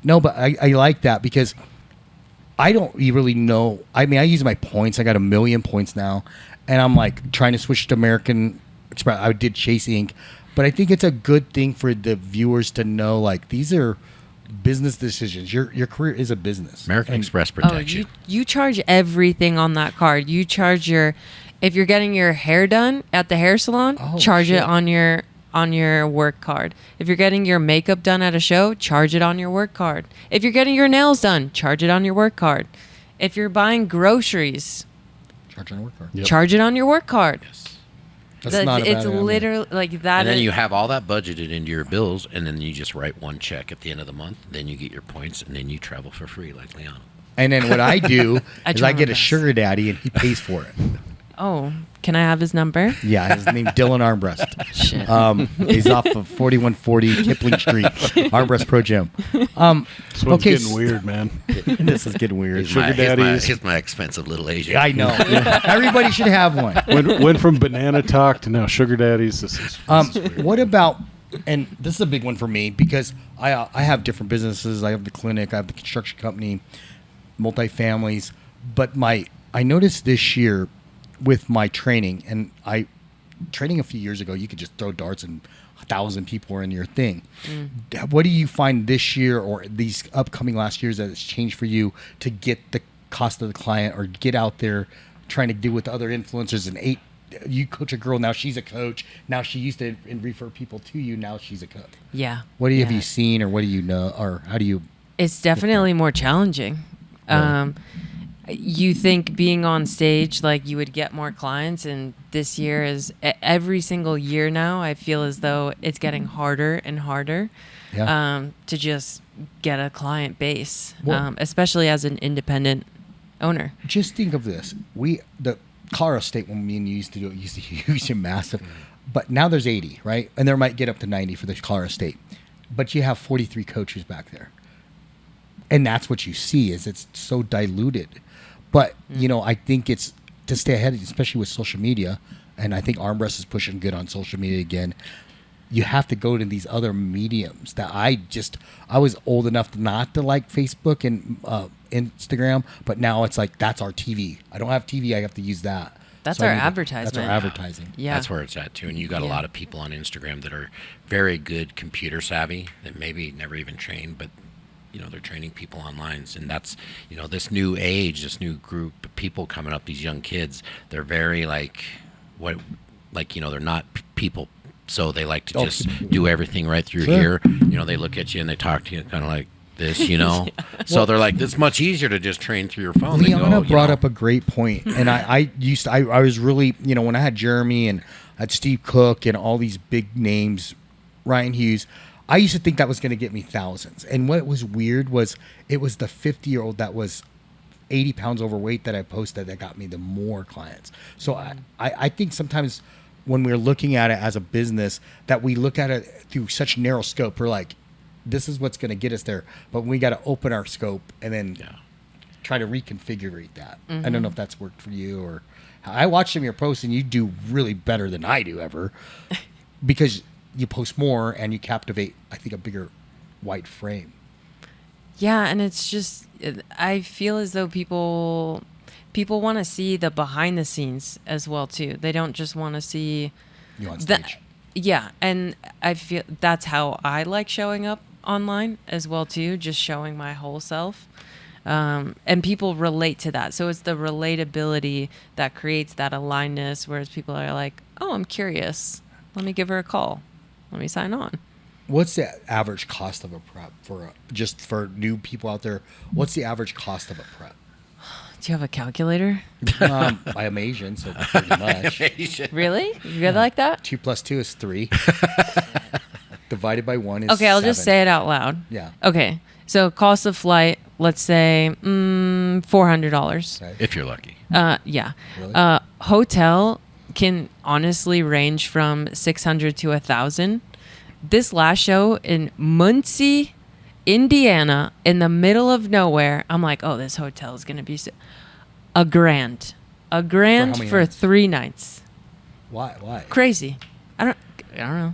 A: No, but I like that because I don't really know. I mean, I use my points. I got 1 million points now, and I'm like trying to switch to American Express. I did Chase Inc., but I think it's a good thing for the viewers to know. Like these are business decisions. Your career is a business.
B: American
A: And-
B: Express protects you.
C: You charge everything on that card. You charge if you're getting your hair done at the hair salon,
A: Oh,
C: charge
A: shit.
C: it on your work card. If you're getting your makeup done at a show, charge it on your work card. If you're getting your nails done, charge it on your work card. If you're buying groceries,
A: Charge on a work card.
D: Yep.
C: charge it on your work card.
A: That's not a bad
C: It's
A: idea.
C: literally like that.
B: And then
C: is-
B: you have all that budgeted into your bills, and then you just write one check at the end of the month. Then you get your points, and then you travel for free like Liana.
A: And then what I do
C: I
A: is
C: try
A: I
C: my
A: get a
C: best.
A: sugar daddy and he pays for it.
C: Oh, can I have his number?
A: Yeah, his name Dylan Armbrust.
C: Shit.
A: He's off of 4140 Kipling Street, Armbrust Pro Gym.
D: This one's
A: Okay,
D: getting weird, man.
A: This is getting weird.
D: Sugar daddies.
B: He's my expensive little Asian.
A: I know. Everybody should have one.
D: Went from banana talk to now sugar daddies. This is weird.
A: What about, and this is a big one for me because I have different businesses. I have the clinic, I have the construction company, multifamilies. But I noticed this year with my training, and training a few years ago, you could just throw darts and 1,000 people are in your thing. What do you find this year or these upcoming last years that has changed for you to get the cost of the client or get out there trying to deal with other influencers and you coach a girl, now she's a coach. Now she used to refer people to you. Now she's a coach.
C: Yeah.
A: What have
C: Yeah.
A: you seen, or what do you know, or how do you?
C: It's definitely more challenging. You think being on stage, like you would get more clients, and this year is every single year now. I feel as though it's getting harder and harder to just get a client base,
A: Well-
C: especially as an independent owner.
A: Just think of this: the Colorado State, when me and you used to do it, used to use massive, but now there's 80, right? And there might get up to 90 for the Colorado State, but you have 43 coaches back there, and that's what you see is it's so diluted. But I think it's to stay ahead, especially with social media, and I think Armbrust is pushing good on social media again. You have to go to these other mediums that I was old enough not to like Facebook and Instagram, but now it's like that's our TV. I don't have TV, I have to use that.
C: That's
A: So I
C: our
A: need to-
C: advertisement.
A: That's our advertising.
C: Yeah.
B: That's where it's at too. And you got a
C: Yeah.
B: lot of people on Instagram that are very good computer savvy that maybe never even trained, but they're training people online. And that's, this new age, this new group of people coming up, these young kids, they're very they're not people. So they like to just do everything right through
A: Sure.
B: here. They look at you and they talk to you kind of like this, So they're like, it's much easier to just train through your phone. They
A: Liana
B: go,
A: brought up a great point, and I was really, when I had Jeremy and I had Steve Cook and all these big names, Ryan Hughes, I used to think that was going to get me thousands. And what was weird was it was the 50-year-old that was 80 pounds overweight that I posted that got me the more clients. So I think sometimes when we're looking at it as a business, that we look at it through such narrow scope. We're like, this is what's going to get us there. But we got to open our scope and then try to reconfigure that. I don't know if that's worked for you or I watch some of your posts and you do really better than I do ever because you post more and you captivate, I think, a bigger white frame.
C: Yeah, and it's just I feel as though people want to see the behind the scenes as well too. They don't just want to see
A: You on stage.
C: Yeah, and I feel that's how I like showing up online as well too, just showing my whole self. And people relate to that. So it's the relatability that creates that alignedness, whereas people are like, oh, I'm curious. Let me give her a call. Let me sign on.
A: What's the average cost of a prep just for new people out there? What's the average cost of a prep?
C: Do you have a calculator?
A: I am Asian, so pretty much.
C: Really? You good like that?
A: 2 + 2 is 3. Divided by 1 is
C: Okay, I'll just
A: 7.
C: say it out loud.
A: Yeah.
C: Okay, so cost of flight, let's say $400.
A: Okay.
B: If you're lucky.
C: Yeah.
A: Really?
C: Hotel can honestly range from 600 to 1,000. This last show in Muncie, Indiana, in the middle of nowhere, I'm like, oh, this hotel is going to be $1,000. $1,000
A: many
C: for
A: nights?
C: 3 nights.
A: Why?
C: Crazy. I don't know.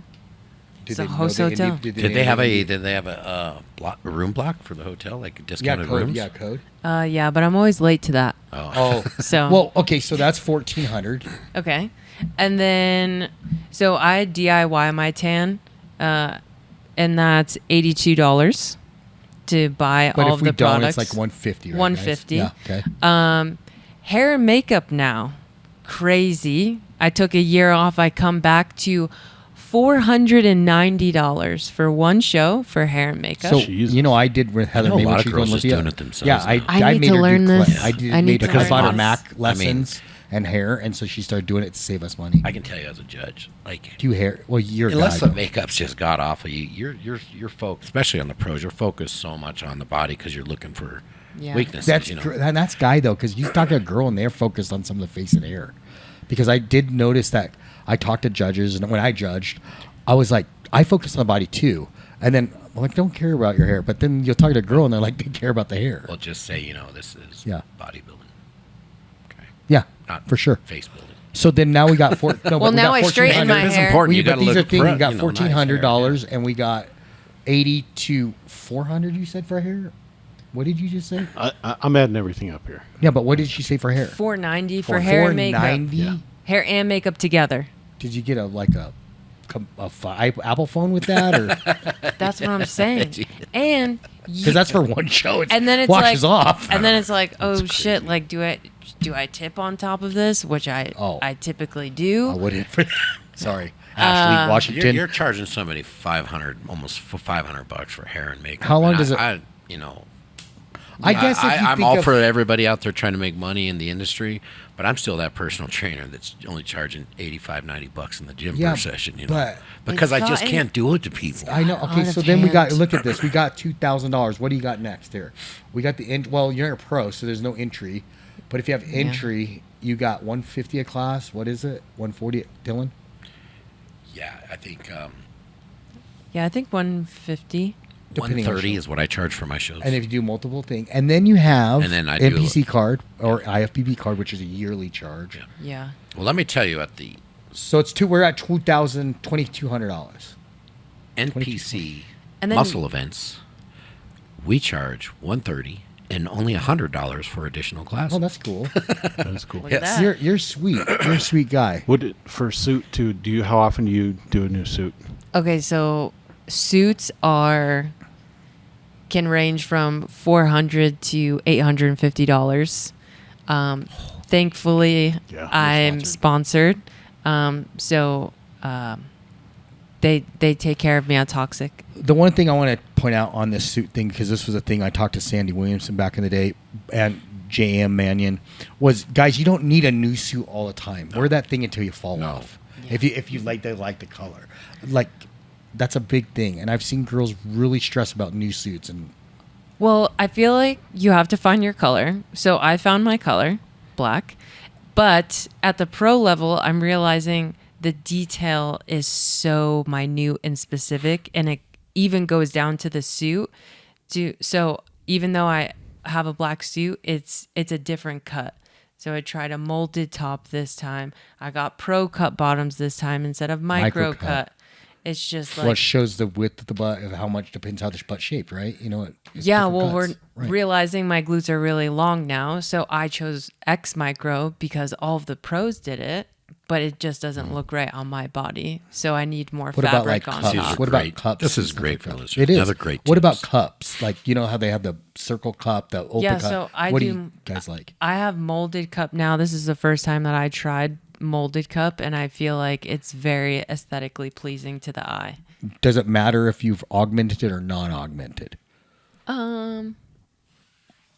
C: It's a host hotel.
B: Did they have a room block for the hotel, like discounted rooms?
A: Yeah, code.
C: Yeah, but I'm always late to that.
A: Oh,
C: So
A: well, okay, so that's 1,400.
C: okay, and then so I DIY my tan, and that's $82 to buy
A: But
C: all
A: if
C: of
A: we
C: the
A: don't,
C: products.
A: it's like 150. Right,
C: 150.
A: guys? Yeah. Okay.
C: Hair and makeup now, crazy. I took a year off. I come back to $490 for one show for hair and makeup.
A: So
D: Jesus.
A: I did with Heather.
B: I know a
A: May when
B: lot of
A: she was
B: girls
A: going
B: just
A: with
B: doing
A: you.
B: it themselves
A: Yeah,
B: now.
C: I need
A: made
C: to
A: her
C: learn
A: do
C: this.
A: I did
C: I need
A: made
C: to
A: because I bought her
C: learn
A: Mac
B: this.
A: lessons and hair, and so she started doing it to save us money.
B: I can tell you as a judge, like,
A: Do you hair? Well, you're a
B: unless
A: guy,
B: the
A: though.
B: makeup's just god awful, you're focused, especially on the pros. You're focused so much on the body because you're looking for weaknesses.
A: That's and that's guy though, because you talk to a girl and they're focused on some of the face and hair. Because I did notice that I talked to judges, and when I judged, I was like, I focus on the body too, and then I'm like, don't care about your hair. But then you'll talk to a girl and they're like, they care about the hair.
B: Well, just say this is
A: Yeah.
B: bodybuilding. Okay,
A: Yeah,
B: not
A: for sure.
B: face building.
A: So then now we got four. No,
C: Well,
A: but we
C: now
A: got
C: I straighten
A: 1,400.
C: my
B: It's
C: hair.
B: important. You
A: But
B: gotta
A: these
B: look
A: are things.
B: pre-
A: We got
B: nice
A: $1,400,
B: hair,
A: and we got 80 to 400. You said for hair. What did you just say?
D: I'm adding everything up here.
A: Yeah, but what did she say for hair?
C: $490 for hair and makeup.
A: $490.
D: Yeah.
C: Hair and makeup together.
A: Did you get a Apple phone with that, or
C: That's what I'm saying. And
A: because that's for one show?
C: and then it's
A: washes
C: like,
A: off.
C: and then it's like, oh shit! Like, do I tip on top of this, which I typically do.
A: I wouldn't. Sorry, Ashley, Washington.
B: You're charging somebody almost $500 for hair and makeup.
A: How long
B: And
A: does it-
B: I
A: guess if you
B: I'm
A: think
B: all
A: of-
B: for everybody out there trying to make money in the industry, but I'm still that personal trainer that's only charging $85-$90 in the gym
A: Yeah,
B: per session.
A: but-
B: because I
C: It's
B: just
C: not-
B: can't do it to people.
A: I know. Okay,
C: Out of
A: so then we got
C: hand.
A: look at this. We got $2,000. What do you got next here? We got the well, you're a pro, so there's no entry. But if you have entry, you got 150 a class. What is it? 140, Dylan?
B: Yeah, I think
C: Yeah, I think 150.
A: Depending on
B: 130
A: show.
B: is what I charge for my shows.
A: And if you do multiple things, and then you have
B: And then I do
A: NPC card or IFBB card, which is a yearly charge.
B: Yeah.
C: Yeah.
B: Well, let me tell you, at the
A: So we're at $2,200.
B: NPC
C: And then-
B: muscle events, we charge $130 and only $100 for additional classes.
A: Oh, that's cool.
D: That's cool.
C: Look at
B: Yes.
C: that.
A: You're sweet. You're a sweet guy.
D: For suit too? How often do you do a new suit?
C: Okay, so suits can range from $400 to $850. Thankfully,
D: Yeah, you're
C: I'm sponsored. So they take care of me on Toxic.
A: The one thing I want to point out on this suit thing, because this was a thing I talked to Sandy Williamson back in the day and JM Mannion, was guys, you don't need a new suit all the time. Wear that thing until you fall off.
C: Yeah.
A: If you like the color, like that's a big thing. And I've seen girls really stress about new suits. And
C: Well, I feel like you have to find your color. So I found my color, black. But at the pro level, I'm realizing the detail is so minute and specific, and it even goes down to the suit. So even though I have a black suit, it's a different cut. So I tried a molded top this time. I got pro cut bottoms this time instead of micro
A: Micro cut.
C: cut. It's just like
A: what shows the width of the butt, of how much depends how the butt shaped, right? You know, it's
C: yeah,
A: different
C: well, we're
A: cuts. Right.
C: realizing my glutes are really long now, so I chose X micro because all of the pros did it, but it just doesn't look right on my body. So I need more
A: What about like
C: fabric on
A: cups?
B: These are
C: top.
A: What about
B: great.
A: cups?
B: This
A: and
B: is
A: stuff
B: great
A: like
B: for
A: that?
B: listeners.
A: It is.
B: Another great
A: What about
B: tips.
A: cups? Like, you know how they have the circle cup, the open
C: Yeah,
A: cup.
C: so I
A: what do
C: do-
A: you guys like?
C: I have molded cup now. This is the first time that I tried molded cup, and I feel like it's very aesthetically pleasing to the eye.
A: Does it matter if you've augmented it or non-augmented?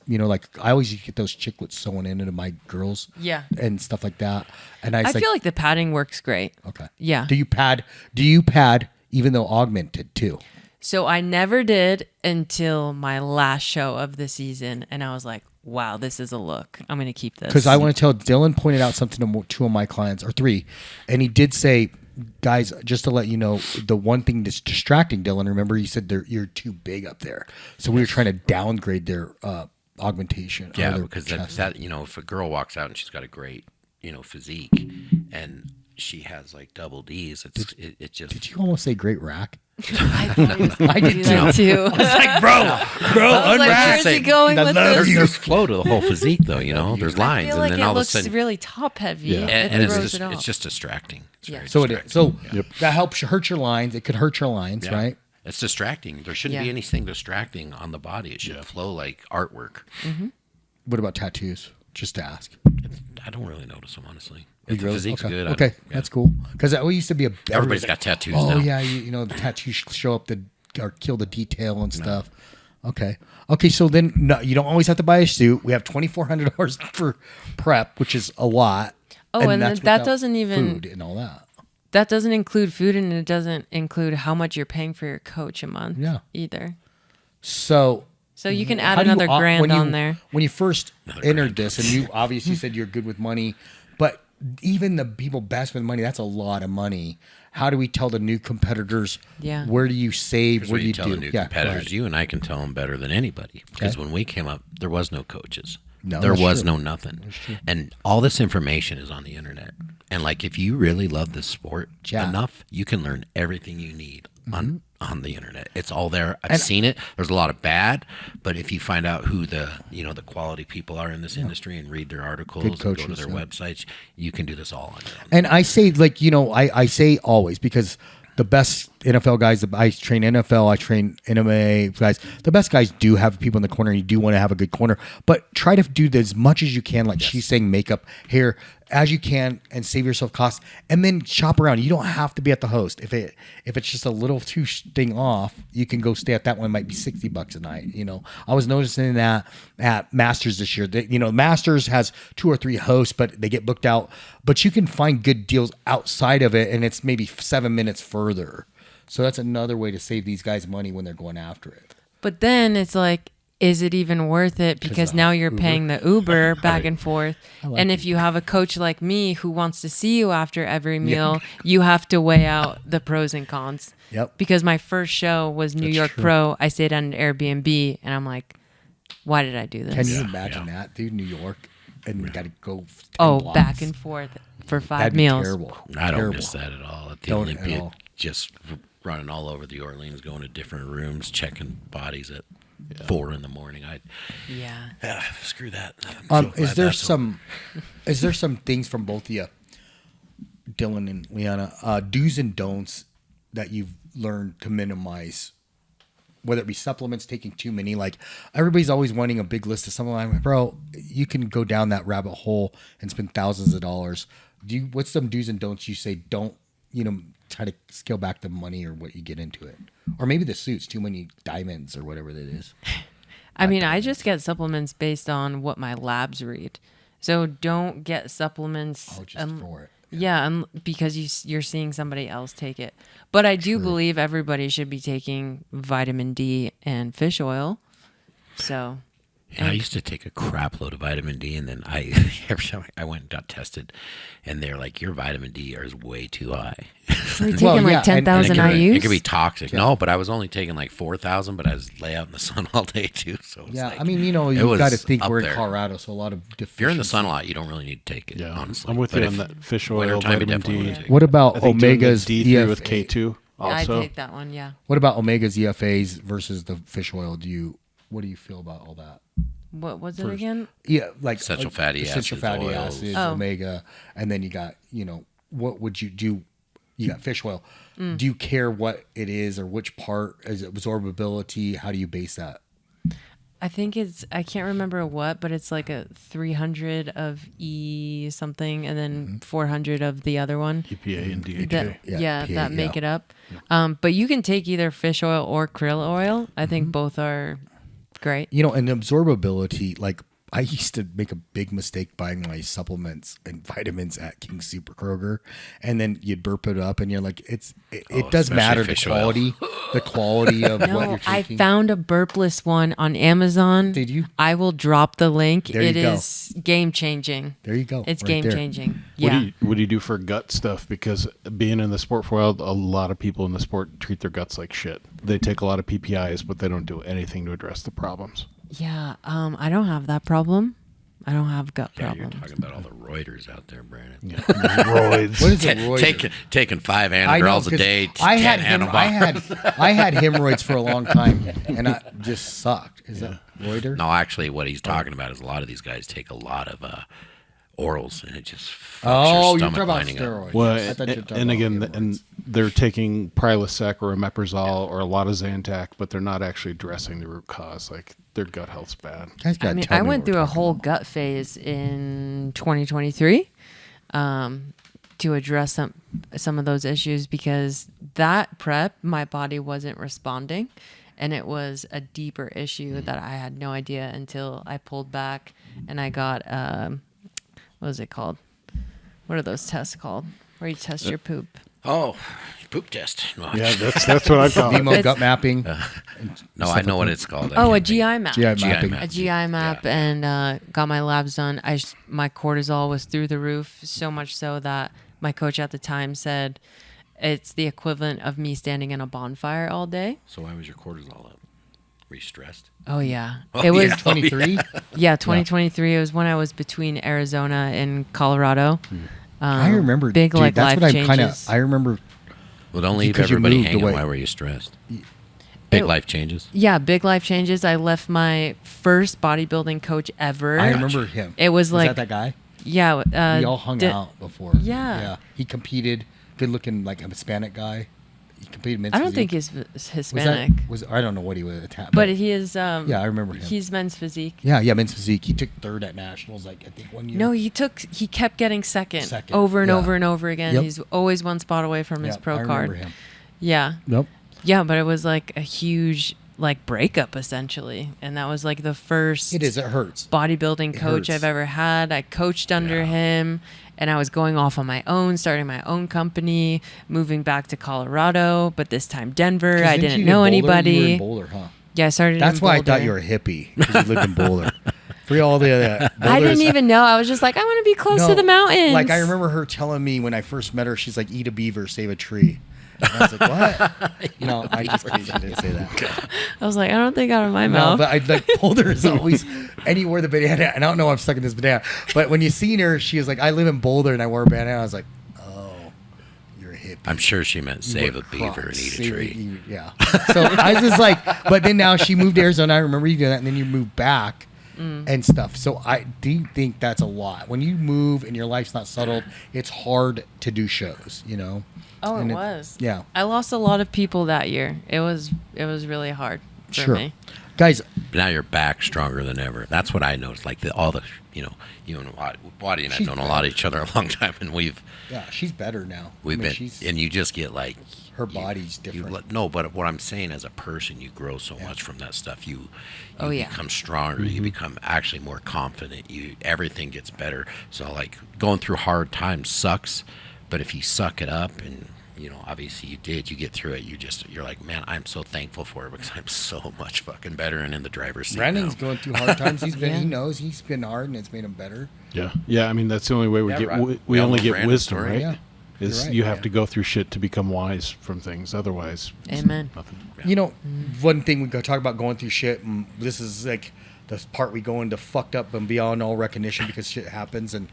A: You know, like I always get those chiclets sewn into my girls,
C: Yeah.
A: and stuff like that. And
C: I feel like the padding works great.
A: okay,
C: Yeah.
A: Do you pad? Do you pad even though augmented too?
C: So I never did until my last show of the season, and I was like, wow, this is a look. I'm going to keep this.
A: Because I want to tell, Dylan pointed out something to two of my clients, or three, and he did say, guys, just to let you know, the one thing that's distracting Dylan, remember you said you're too big up there. So we were trying to downgrade their augmentation.
B: Yeah,
A: their
B: because
A: chest.
B: that if a girl walks out and she's got a great, physique, and she has like double D's, it just.
A: Did you almost say great rack?
C: I thought he was
A: I did
C: that too.
A: I was like, bro,
C: I was like, where's he going with this?
B: There's flow to the whole physique, though. There's
C: I
B: lines,
C: feel like
B: and then
C: it
B: all of a
C: looks
B: sudden,
C: really top heavy.
D: Yeah.
B: and
C: It throws it
B: it's
C: off.
B: just distracting. It's
C: Yeah.
B: very
A: So it is.
B: distracting.
A: So that helps hurt your lines. It could hurt your lines,
B: Yeah.
A: right?
B: It's distracting. There shouldn't be
C: Yeah.
B: anything distracting on the body. It should flow like artwork.
A: What about tattoos? Just to ask.
B: I don't really notice them, honestly.
A: You
B: If the
A: really?
B: physique's
A: Okay.
B: good,
A: Okay, that's cool. Because we used to be
B: Everybody's got tattoos
A: Oh
B: now.
A: yeah, the tattoos show up or kill the detail and stuff. Okay. So then, no, you don't always have to buy a suit. We have $2,400 for prep, which is a lot.
C: Oh, and
A: that's
C: that
A: without
C: doesn't even-
A: food and all that.
C: That doesn't include food, and it doesn't include how much you're paying for your coach a month
A: Yeah.
C: either.
A: So
C: So you can
A: how
C: add
A: do you
C: another grand on there.
A: When you first
B: Another
A: entered
B: grand.
A: this, and you obviously said you're good with money, but even the people best with money, that's a lot of money. How do we tell the new competitors?
C: Yeah.
A: Where do you save?
B: Here's
A: What
B: what
A: do
B: you
A: you
B: tell
A: do?
B: the new
A: Yeah, go
B: competitors.
A: ahead.
B: You and I can tell them better than anybody. Because
A: Okay.
B: when we came up, there was no coaches.
A: No,
B: there
A: that's
B: was
A: true.
B: no nothing. And all this information is on the internet. And like, if you really love this sport
A: Yeah.
B: enough, you can learn everything you need on the internet. It's all there. I've
A: And-
B: seen it. There's a lot of bad, but if you find out who the quality people are in this industry and read their articles and go to
A: coaches,
B: their
A: yeah.
B: websites, you can do this all on your own.
A: And I say, I say always, because the best NFL guys, I train NFL, I train MMA guys, the best guys do have people in the corner, and you do want to have a good corner, but try to do as much as you can, like she's saying, makeup, hair, as you can, and save yourself costs, and then shop around. You don't have to be at the host. If it's just a little too thing off, you can go stay at that one. It might be $60 a night. I was noticing that at Masters this year. That Masters has 2 or 3 hosts, but they get booked out. But you can find good deals outside of it, and it's maybe 7 minutes further. So that's another way to save these guys money when they're going after it.
C: But then it's like, is it even worth it? Because now you're paying the Uber back and forth. And if you have a coach like me who wants to see you after every meal, you have to weigh out the pros and cons.
A: Yep.
C: Because my first show was New York
A: true.
C: Pro. I stayed on an Airbnb, and I'm like, why did I do this?
A: Can you imagine that, dude? New York, and you got to go 10 blocks.
C: Back and forth for 5
A: That'd be
C: meals.
A: terrible.
B: I don't
A: Terrible.
B: miss that at all. At the
A: Don't at
B: Olympia,
A: all.
B: just running all over the Orleans, going to different rooms, checking bodies at 4 in the morning.
C: Yeah.
B: Screw that. I'm so
A: Is
B: glad
A: there
B: that's over.
A: some things from both of you, Dylan and Liana, do's and don'ts that you've learned to minimize, whether it be supplements, taking too many? Like, everybody's always wanting a big list of something. Like, bro, you can go down that rabbit hole and spend thousands of dollars. What's some do's and don'ts you say don't, try to scale back the money or what you get into it? Or maybe the suits, too many diamonds or whatever that is.
C: I mean, I just get supplements based on what my labs read. So don't get supplements.
A: Oh, just for it.
C: Yeah, because you're seeing somebody else take it. But I do believe everybody should be taking vitamin D and fish oil. So,
B: I used to take a crap load of vitamin D, and then every time I went and got tested, and they're like, your vitamin D is way too high.
C: we're taking like
A: yeah, and
C: 10,000 IUs.
B: It could be toxic. No, but I was only taking like 4,000, but I was lay out in the sun all day too. So it's
A: Yeah,
B: like,
A: I mean,
B: it
A: you
B: was
A: got to think
B: up
A: we're in
B: there.
A: Colorado, so a lot of
B: If you're in the sun a lot, you don't really need to take it.
D: Yeah,
B: honestly.
D: I'm with
B: But
D: you
B: if
D: on that fish oil,
B: wintertime, you
D: vitamin
B: definitely
D: D.
B: wanna take it.
A: What about
D: I think doing the
A: omegas
D: D3 with
A: EFA?
D: K2
C: I'd
D: also.
C: take that one, yeah.
A: What about omegas EFAs versus the fish oil? What do you feel about all that?
C: What was it again?
A: Yeah, like
B: Essential fatty
A: essential
B: acids,
A: fatty
B: oils.
A: acids,
C: Oh.
A: omega, and then you got what would you do? You got fish oil. Do you care what it is or which part? Is it absorbability? How do you base that?
C: I think I can't remember what, but it's like a 300 of E something and then 400 of the other one.
D: EPA and DHA.
C: That,
A: Yeah, PA,
C: that make
A: yeah.
C: it up. But you can take either fish oil or krill oil. I think both are great.
A: And absorbability, like I used to make a big mistake buying my supplements and vitamins at King Super Kroger, and then you'd burp it up, and you're like, it does
B: especially
A: matter
B: fish
A: the
B: oil.
A: quality of what
C: No,
A: you're
C: I
A: taking.
C: found a burpless one on Amazon.
A: Did you?
C: I will drop the link.
A: There you
C: It
A: go.
C: is game changing.
A: There you go.
C: It's
A: right
C: game
A: there.
C: changing.
D: What
C: Yeah.
D: do you do for gut stuff? Because being in the sport for a while, a lot of people in the sport treat their guts like shit. They take a lot of PPIs, but they don't do anything to address the problems.
C: Yeah. I don't have that problem. I don't have gut
B: Yeah, you're
C: problems.
B: talking about all the Reuters out there, Brandon.
D: Yeah. Roids.
A: What is a roider?
B: Taking 5
A: I know,
B: Anadrols a
A: 'cause
B: day, 10
A: I had
B: antibiotics.
A: I had hemorrhoids for a long time, and I just sucked. Is that roider?
B: No, actually, what he's talking about is a lot of these guys take a lot of orals, and it just fucks
A: Oh,
B: your
A: you're
B: stomach
A: talking about
B: lining up.
A: steroids.
D: Well,
A: I thought you were talking
D: and
A: about
D: again,
A: hemorrhoids.
D: and they're taking Prilosec or omeprazole or a lot of Zantac, but they're not actually addressing the root cause. Like their gut health's bad.
A: You guys gotta
C: I mean,
A: tell
C: I
A: me
C: went
A: what we're
C: through a
A: talking
C: whole
A: about.
C: gut phase in 2023 to address some of those issues because that prep, my body wasn't responding. And it was a deeper issue that I had no idea until I pulled back and I got, what is it called? What are those tests called? Where you test your poop.
B: Oh, poop test. No,
D: Yeah, that's what I call it.
A: Nemo
C: It's-
A: gut mapping.
B: no, I know what it's called.
C: Oh, a
B: can't think.
C: GI map.
A: GI
B: GI
A: mapping.
B: map.
C: A GI map
B: Yeah.
C: and got my labs done. My cortisol was through the roof, so much so that my coach at the time said it's the equivalent of me standing in a bonfire all day.
B: So why was your cortisol up? Were you stressed?
C: Oh yeah,
B: Oh,
C: it was
B: yeah.
A: 23.
C: yeah 2023. It was when I was between Arizona and Colorado.
A: I remember.
C: big
A: dude,
C: like
A: that's
C: life
A: what I'm kind of.
C: changes.
A: I remember.
B: Well, don't leave
A: Because you
B: everybody
A: moved
B: hanging.
A: away.
B: Why were you stressed? Big
C: It-
B: life changes.
C: Yeah, big life changes. I left my first bodybuilding coach ever.
A: I remember him.
C: It was like
A: that guy?
C: yeah.
A: We all hung out before.
C: yeah.
A: Yeah. He competed. Good looking, like a Hispanic guy. He competed men's
C: I don't think
A: physique.
C: he's Hispanic.
A: Was I don't know what he was at.
C: But he is.
A: yeah, I remember him.
C: He's men's physique.
A: Yeah, men's physique. He took third at nationals, like I think 1 year.
C: No, he kept getting second
A: Second,
C: over and
A: yeah.
C: over and over again.
A: Yep.
C: He's always one spot away from his
A: Yeah,
C: pro
A: I
C: card.
A: remember him.
C: Yeah,
A: Nope.
C: yeah, but it was like a huge like breakup essentially, and that was like the first
A: It is. It hurts.
C: bodybuilding
A: It
C: coach
A: hurts.
C: I've ever had. I coached under
B: Yeah.
C: him, and I was going off on my own, starting my own company, moving back to Colorado, but this time Denver. I didn't know
A: You were
C: anybody.
A: in Boulder, huh?
C: Yeah, I started.
A: That's
C: in
A: why I thought
C: Boulder.
A: you were a hippie because you lived in Boulder. For all the other,
C: I didn't even know. I was just like, I want to be close to the mountains.
A: Like I remember her telling me when I first met her, she's like, "Eat a beaver, save a tree." And I was like, "What?" No, I just kidding. She didn't say that.
C: I was like, I don't think out of my
A: No,
C: mouth.
A: but I like Boulder is always anywhere the banana. And I don't know why I'm stuck in this banana. But when you seen her, she was like, "I live in Boulder and I wear a bandana." I was like, "Oh, you're a hippie."
B: I'm sure she meant
A: You
B: save
A: wear
B: a beaver
A: Crocs,
B: and eat a
A: save
B: tree.
A: Yeah. So I was just like, but then now she moved to Arizona. I remember you doing that, and then you moved back and stuff. So I do think that's a lot. When you move and your life's not settled, it's hard to do shows. You know.
C: Oh,
A: And
C: it was.
A: Yeah.
C: I lost a lot of people that year. It was really hard for
A: Sure.
C: me.
A: Guys,
B: But now you're back stronger than ever. That's what I noticed. Like all the, you and Watty and I've
A: She's
B: known a lot of each other a long time, and we've
A: yeah, she's better now.
B: been,
A: She's,
B: and you just get like
A: her body's different.
B: No, but what I'm saying, as a person, you grow so much from that stuff. You
C: Oh, yeah.
B: become stronger. You become actually more confident. Everything gets better. So like going through hard times sucks, but if you suck it up and obviously you get through it. You're like, man, I'm so thankful for it because I'm so much fucking better and in the driver's seat.
A: Brandon's
B: now.
A: going through hard times. He
C: Yeah.
A: knows he's been hard and it's made him better.
D: Yeah, yeah. I mean, that's the only way we
B: Yeah,
D: get.
B: right.
D: We
B: all
D: only
B: know
D: get
B: Brandon's
D: wisdom,
B: story.
D: right?
A: Yeah.
D: Is
A: You're right,
D: you have
A: yeah.
D: to go through shit to become wise from things. Otherwise, it's
C: Amen.
D: nothing.
A: You know, one thing we go talk about going through shit, and this is like the part we go into fucked up and beyond all recognition because shit happens. And,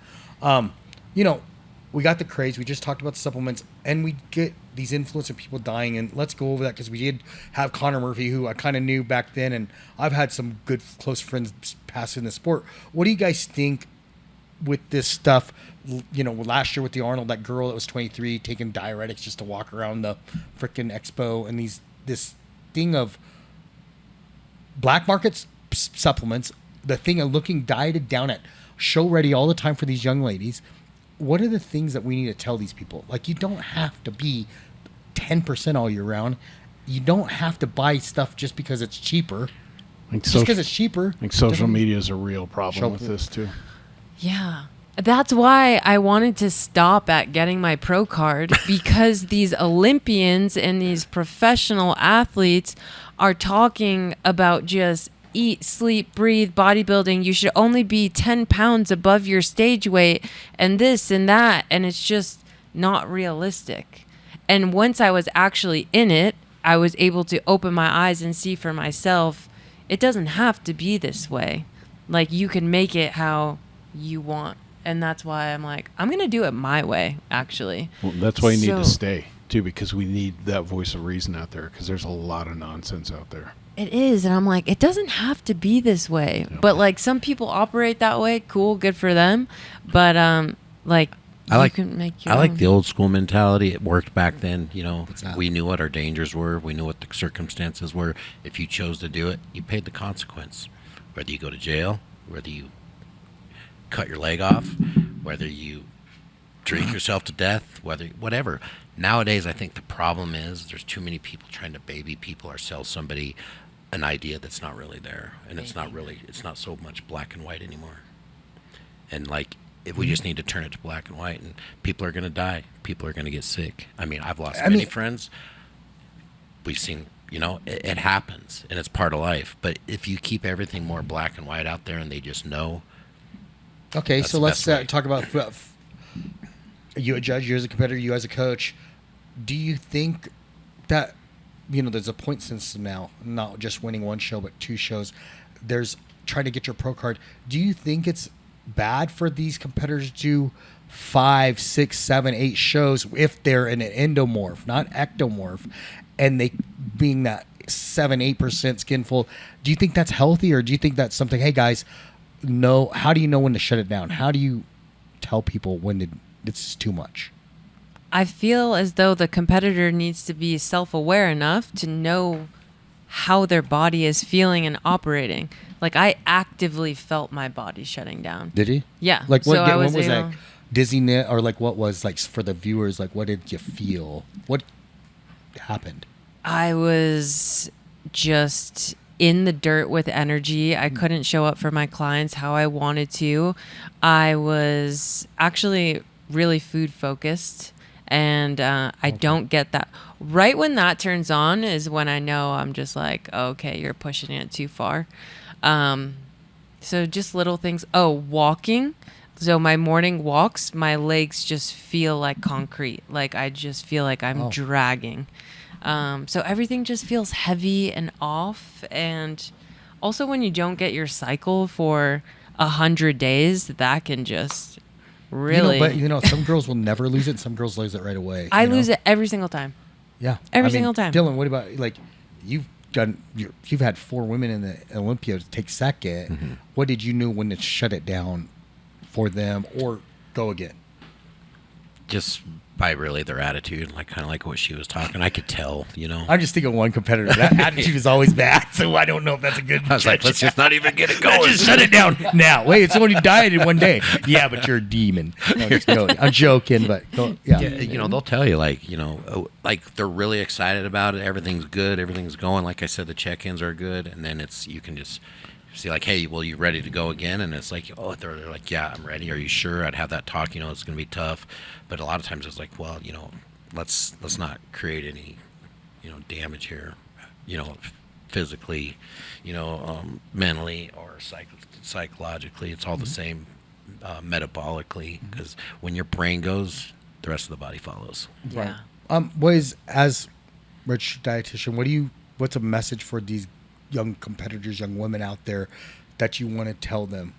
A: we got the craze. We just talked about the supplements, and we get these influencer people dying. And let's go over that because we did have Connor Murphy, who I kind of knew back then, and I've had some good close friends pass in the sport. What do you guys think with this stuff? Last year with the Arnold, that girl that was 23 taking diuretics just to walk around the freaking expo, and this thing of black markets supplements, the thing of looking dieted down at show ready all the time for these young ladies. What are the things that we need to tell these people? Like, you don't have to be 10% all year round. You don't have to buy stuff just because it's cheaper. Just because it's cheaper.
D: I think social
A: doesn't-
D: media is a real problem with
A: Show-
D: this too.
C: Yeah. That's why I wanted to stop at getting my pro card because these Olympians and these professional athletes are talking about just eat, sleep, breathe, bodybuilding. You should only be 10 pounds above your stage weight and this and that. And it's just not realistic. And once I was actually in it, I was able to open my eyes and see for myself, it doesn't have to be this way. Like, you can make it how you want. And that's why I'm like, I'm going to do it my way, actually.
D: Well, that's why you need to
C: So-
D: stay too, because we need that voice of reason out there, because there's a lot of nonsense out there.
C: It is. And I'm like, it doesn't have to be this way.
D: Yeah.
C: But like, some people operate that way. Cool. Good for them. But like, you can make your
B: I like
C: own.
B: the old school mentality. It worked back then.
A: that?
B: We knew what our dangers were. We knew what the circumstances were. If you chose to do it, you paid the consequence. Whether you go to jail, whether you cut your leg off, whether you drink yourself to death, whatever. Nowadays, I think the problem is there's too many people trying to baby people or sell somebody an idea that's not really there, and it's not so much black and white anymore. And like, if we just need to turn it to black and white, and people are going to die, people are going to get sick. I mean, I've lost many friends. We've seen, it happens, and it's part of life. But if you keep everything more black and white out there, and they just know.
A: Okay,
B: That's
A: so
B: the
A: let's
B: best way.
A: talk about you a judge, you as a competitor, you as a coach. Do you think that, there's a point system now, not just winning one show, but 2 shows. There's trying to get your pro card. Do you think it's bad for these competitors to do 5, 6, 7, 8 shows if they're in an endomorph, not ectomorph, and they being that 7-8% skinful? Do you think that's healthy, or do you think that's something, hey guys, no, how do you know when to shut it down? How do you tell people when it's too much?
C: I feel as though the competitor needs to be self-aware enough to know how their body is feeling and operating. Like, I actively felt my body shutting down.
A: Did he?
C: Yeah.
A: Like, what,
C: So I
A: what
C: was
A: was
C: able-
A: that? Dizziness, or like what was, like, for the viewers, like what did you feel? What happened?
C: I was just in the dirt with energy. I couldn't show up for my clients how I wanted to. I was actually really food focused, and I don't get that. Right when that turns on is when I know I'm just like, okay, you're pushing it too far. So just little things. Oh, walking. So my morning walks, my legs just feel like concrete. Like, I just feel like I'm dragging. So everything just feels heavy and off. And also, when you don't get your cycle for 100 days, that can just really.
A: But some girls will never lose it, and some girls lose it right away.
C: I lose it every single time.
A: Yeah,
C: Every single time.
A: Dylan, what about, like, you've had 4 women in the Olympia take second.
B: Mm-hmm.
A: What did you know when to shut it down for them or go again?
B: Just by really their attitude, like kind of like what she was talking. I could tell,
A: I'm just thinking of one competitor. That attitude is always bad, so I don't know if that's a good.
B: I was like, let's just not even get it going.
A: Just shut it down now. Wait, it's someone who died in one day. Yeah, but you're a demon. No, just go. I'm joking, but go, yeah.
B: They'll tell you like they're really excited about it. Everything's good. Everything's going. Like I said, the check-ins are good, and then you can just see like, hey, well, you ready to go again? And it's like, oh, they're like, yeah, I'm ready. Are you sure? I'd have that talk. It's going to be tough, but a lot of times it's like, well, let's not create any, damage here, physically, mentally or psychologically. It's all the same, metabolically, because when your brain goes, the rest of the body follows.
C: Yeah.
A: As Rich dietitian, what's a message for these young competitors, young women out there that you want to tell them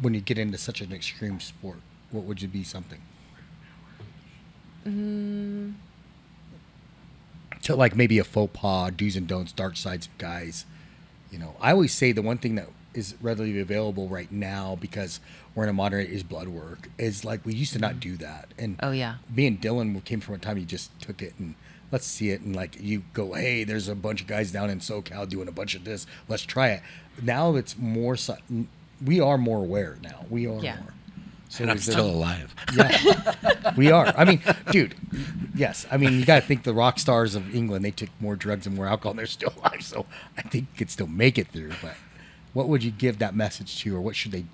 A: when you get into such an extreme sport? What would you be something? To like maybe a faux pas, do's and don'ts, dark sides, guys. I always say the one thing that is readily available right now, because we're in a modern age, is blood work. Is like, we used to not do that. And
C: Oh, yeah.
A: me and Dylan came from a time you just took it and let's see it, and like you go, hey, there's a bunch of guys down in SoCal doing a bunch of this. Let's try it. Now it's more. We are more aware now. We are
C: Yeah.
A: more. So
B: And I'm still alive.
A: Yeah, we are. I mean, dude, Yes, I mean you got to think the rock stars of England. They took more drugs and more alcohol, and they're still alive. So I think you could still make it through. But what would you give that message to, or what should they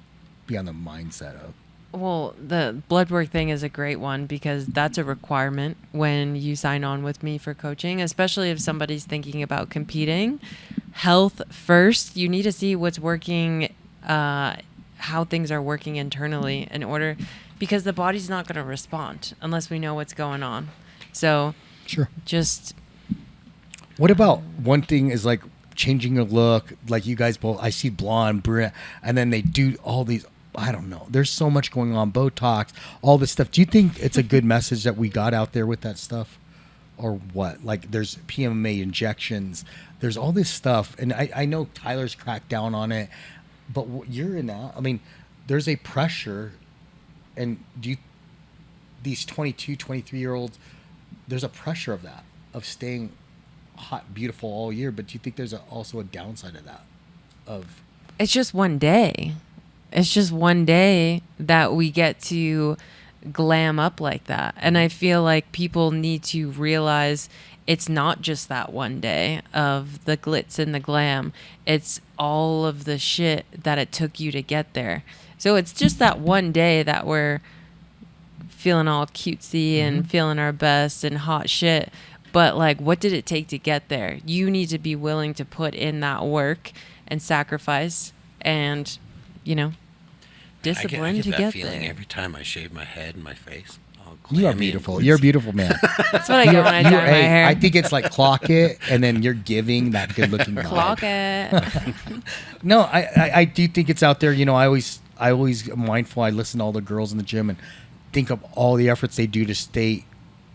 A: be on the mindset of?
C: Well, the blood work thing is a great one because that's a requirement when you sign on with me for coaching, especially if somebody's thinking about competing. Health first. You need to see what's working, how things are working internally in order, because the body's not going to respond unless we know what's going on. So
A: Sure.
C: just
A: What about one thing is like changing your look, like you guys both, I see blonde, brunette, and then they do all these, I don't know. There's so much going on, Botox, all this stuff. Do you think it's a good message that we got out there with that stuff? Or what? Like there's PMMA injections. There's all this stuff. And I know Tyler's cracked down on it. But you're in that. I mean, there's a pressure. And these 22, 23-year-olds, there's a pressure of that, of staying hot, beautiful all year. But do you think there's also a downside of that?
C: it's just one day. It's just one day that we get to glam up like that. And I feel like people need to realize it's not just that one day of the glitz and the glam. It's all of the shit that it took you to get there. So it's just that one day that we're feeling all cutesy and feeling our best and hot shit. But like, what did it take to get there? You need to be willing to put in that work and sacrifice and, discipline
B: I get
C: to
B: that
C: get
B: feeling
C: there.
B: every time I shave my head and my face. All
A: You are
B: glammy
A: beautiful.
B: and
A: You're a beautiful man.
C: That's what I get when I dye my hair.
A: I think it's like clock it, and then you're giving that good looking vibe.
C: Clock it.
A: No, I do think it's out there. I always am mindful. I listen to all the girls in the gym and think of all the efforts they do to stay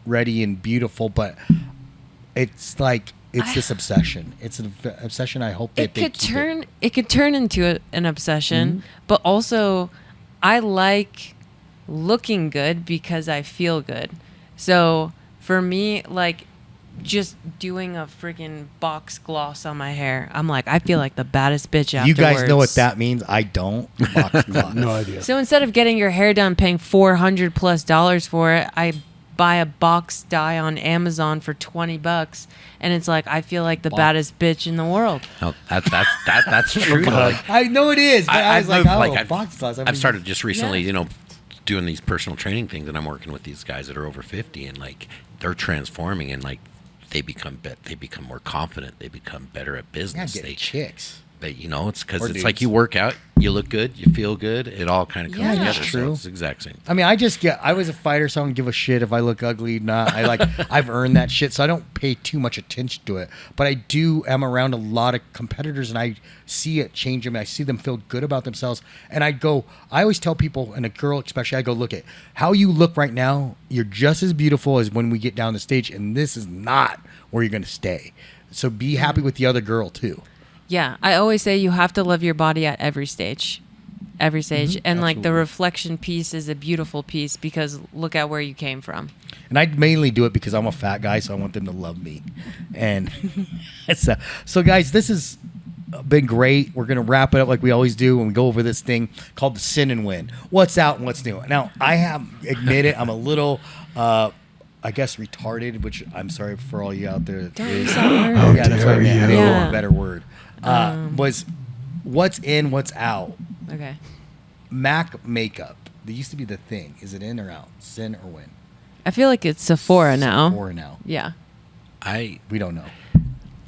A: ready and beautiful. But it's like this obsession. It's an obsession. I hope that
C: It could turn into an obsession, but also I like looking good because I feel good. So for me, like just doing a freaking box gloss on my hair, I'm like, I feel like the baddest bitch afterwards.
A: You guys know what that means? I don't. Box gloss.
D: No idea.
C: So instead of getting your hair done, paying $400+ for it, I buy a box dye on Amazon for $20, and it's like I feel like the baddest bitch in the world.
B: No, that's true. though. Like,
A: I know it is, but I was like,
B: I've-
A: box gloss.
B: I've started just recently,
C: Yeah.
B: Doing these personal training things, and I'm working with these guys that are over 50, and like they're transforming, and like they become more confident, they become better at
A: Yeah,
B: business.
A: get
B: They
A: chicks.
B: it's because
A: Or
B: it's like
A: dudes.
B: you work out, you look good, you feel good, it all kind of comes
A: Yeah,
B: together.
A: that's
B: So
A: true.
B: it's the exact same.
A: I mean, I was a fighter, so I don't give a shit if I look ugly or not. I've earned that shit, so I don't pay too much attention to it. But I am around a lot of competitors, and I see it change them. I see them feel good about themselves. And I always tell people, and a girl especially, I go, look at how you look right now. You're just as beautiful as when we get down the stage, and this is not where you're going to stay. So be happy with the other girl, too.
C: Yeah, I always say you have to love your body at every stage. And like the
A: absolutely.
C: reflection piece is a beautiful piece because look at where you came from.
A: And I mainly do it because I'm a fat guy, so I want them to love me. And so guys, this has been great. We're going to wrap it up like we always do when we go over this thing called the Sin and Win. What's out and what's new? Now, I have admitted I'm a little, I guess, retarded, which I'm sorry for all you out there.
C: Don't use that word.
A: Oh, yeah, that's what I meant. I didn't know
C: Yeah.
A: a better word. Was what's in, what's out.
C: Okay.
A: MAC makeup. They used to be the thing. Is it in or out? Sin or win?
C: I feel like it's Sephora now.
A: Sephora now.
C: Yeah.
A: We don't know.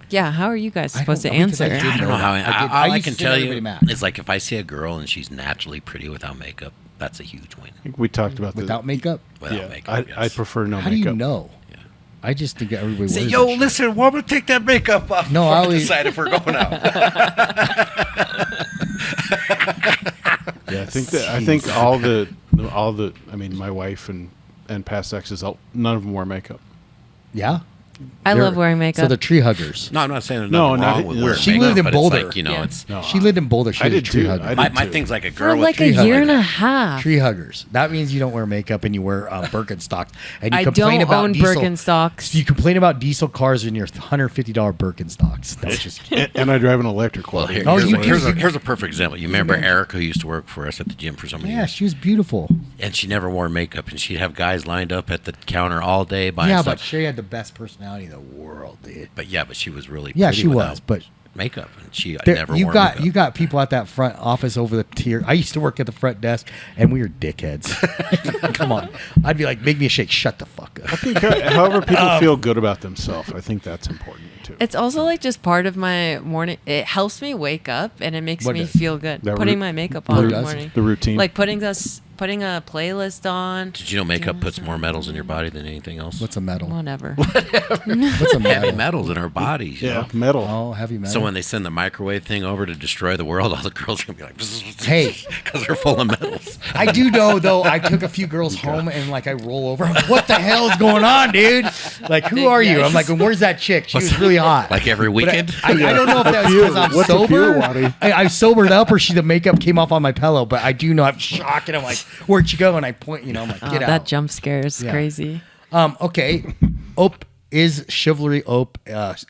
C: Yeah, how are you guys
A: I
C: supposed to
A: don't know, because
C: answer?
A: I
B: I
A: did
B: don't know how.
A: I
B: All I
A: used
B: can
A: to send
B: tell
A: everybody
B: you
A: Mac.
B: is like if I see a girl and she's naturally pretty without makeup, that's a huge win.
D: I think we talked about
A: Without makeup?
B: Without
D: Yeah,
B: makeup,
D: I prefer no
A: How
D: makeup.
A: do you know?
B: Yeah.
A: I just think everybody
B: Say,
A: wears
B: yo,
A: that shit.
B: listen, well, I'm gonna take that makeup off.
A: No,
B: before
A: I
B: I
A: always-
B: decide if we're going out.
D: Yeah, I think all the. I mean, my wife and past exes, none of them wear makeup.
A: Yeah?
C: I love wearing makeup.
A: So they're tree huggers.
B: No, I'm not saying there's
D: No,
B: nothing
D: not-
B: wrong with
D: yeah.
B: wearing
A: She
B: makeup,
A: lived in
B: but
A: Boulder.
B: It's like, you know,
C: Yeah.
B: it's
D: No.
A: She lived in Boulder. She
D: I
A: was a
D: did
A: tree
D: too.
A: hugger.
D: I did
B: my
D: too.
B: thing's like a
C: For
B: girl with
C: like a
A: tree hugger.
C: year and a half.
A: Tree huggers. That means you don't wear makeup and you wear Birkenstocks. And you
C: I
A: complain
C: don't
A: about
C: own
A: diesel.
C: Birkenstocks.
A: You complain about diesel cars in your $150 Birkenstocks. That's just
D: And I drive an electric
B: Well,
D: one.
B: here,
A: Oh,
B: here's,
A: you
B: a, here's, a,
A: can-
B: here's a perfect example. You remember Erica, who used to work for us at the gym for so many
A: yeah,
B: years?
A: she was beautiful.
B: And she never wore makeup, and she'd have guys lined up at the counter all day buying
A: Yeah,
B: stuff.
A: but she had the best personality in the world, dude.
B: But she was really
A: Yeah,
B: pretty
A: she
B: without
A: was, but
B: makeup, and she
A: there,
B: never
A: you
B: wore
A: got
B: makeup.
A: you got people at that front office over the tier. I used to work at the front desk, and we were dickheads. Come on, I'd be like, make me a shake. Shut the fuck up.
D: I think however people feel good about themselves, I think that's important too.
C: It's also like just part of my morning. It helps me wake up and it makes
A: What
C: me
A: does?
C: feel good.
D: That
C: Putting
D: root-
C: my makeup
A: What
C: on in the
A: does?
C: morning.
D: The routine.
C: Like putting a playlist on.
B: Did you know makeup puts more metals in your body than anything else?
A: What's a metal?
C: Whatever.
A: What's a
B: heavy
A: metal?
B: metals in our bodies? You
D: yeah,
B: know?
D: metal.
A: Oh, heavy metal.
B: So when they send the microwave thing over to destroy the world, all the girls are gonna be like,
A: Hey.
B: because they're full of metals.
A: I do know though. I took a few girls home and like I roll over. I'm like, what the hell is going on, dude? Like, who
C: Big
A: are you?
C: yikes.
A: I'm like, where's that chick? She was really hot.
B: Like every
A: But
B: weekend.
A: I don't know if that was
D: few.
A: because I'm
D: What's a few,
A: sober.
D: Watty?
A: I sobered up, or the makeup came off on my pillow. But I do know I'm shocked, and I'm like, "Where'd you go?" And I point, I'm like,
C: Oh,
A: "Get out."
C: that jump scare is
A: Yeah.
C: crazy.
A: Okay. Ope is chivalry. Ope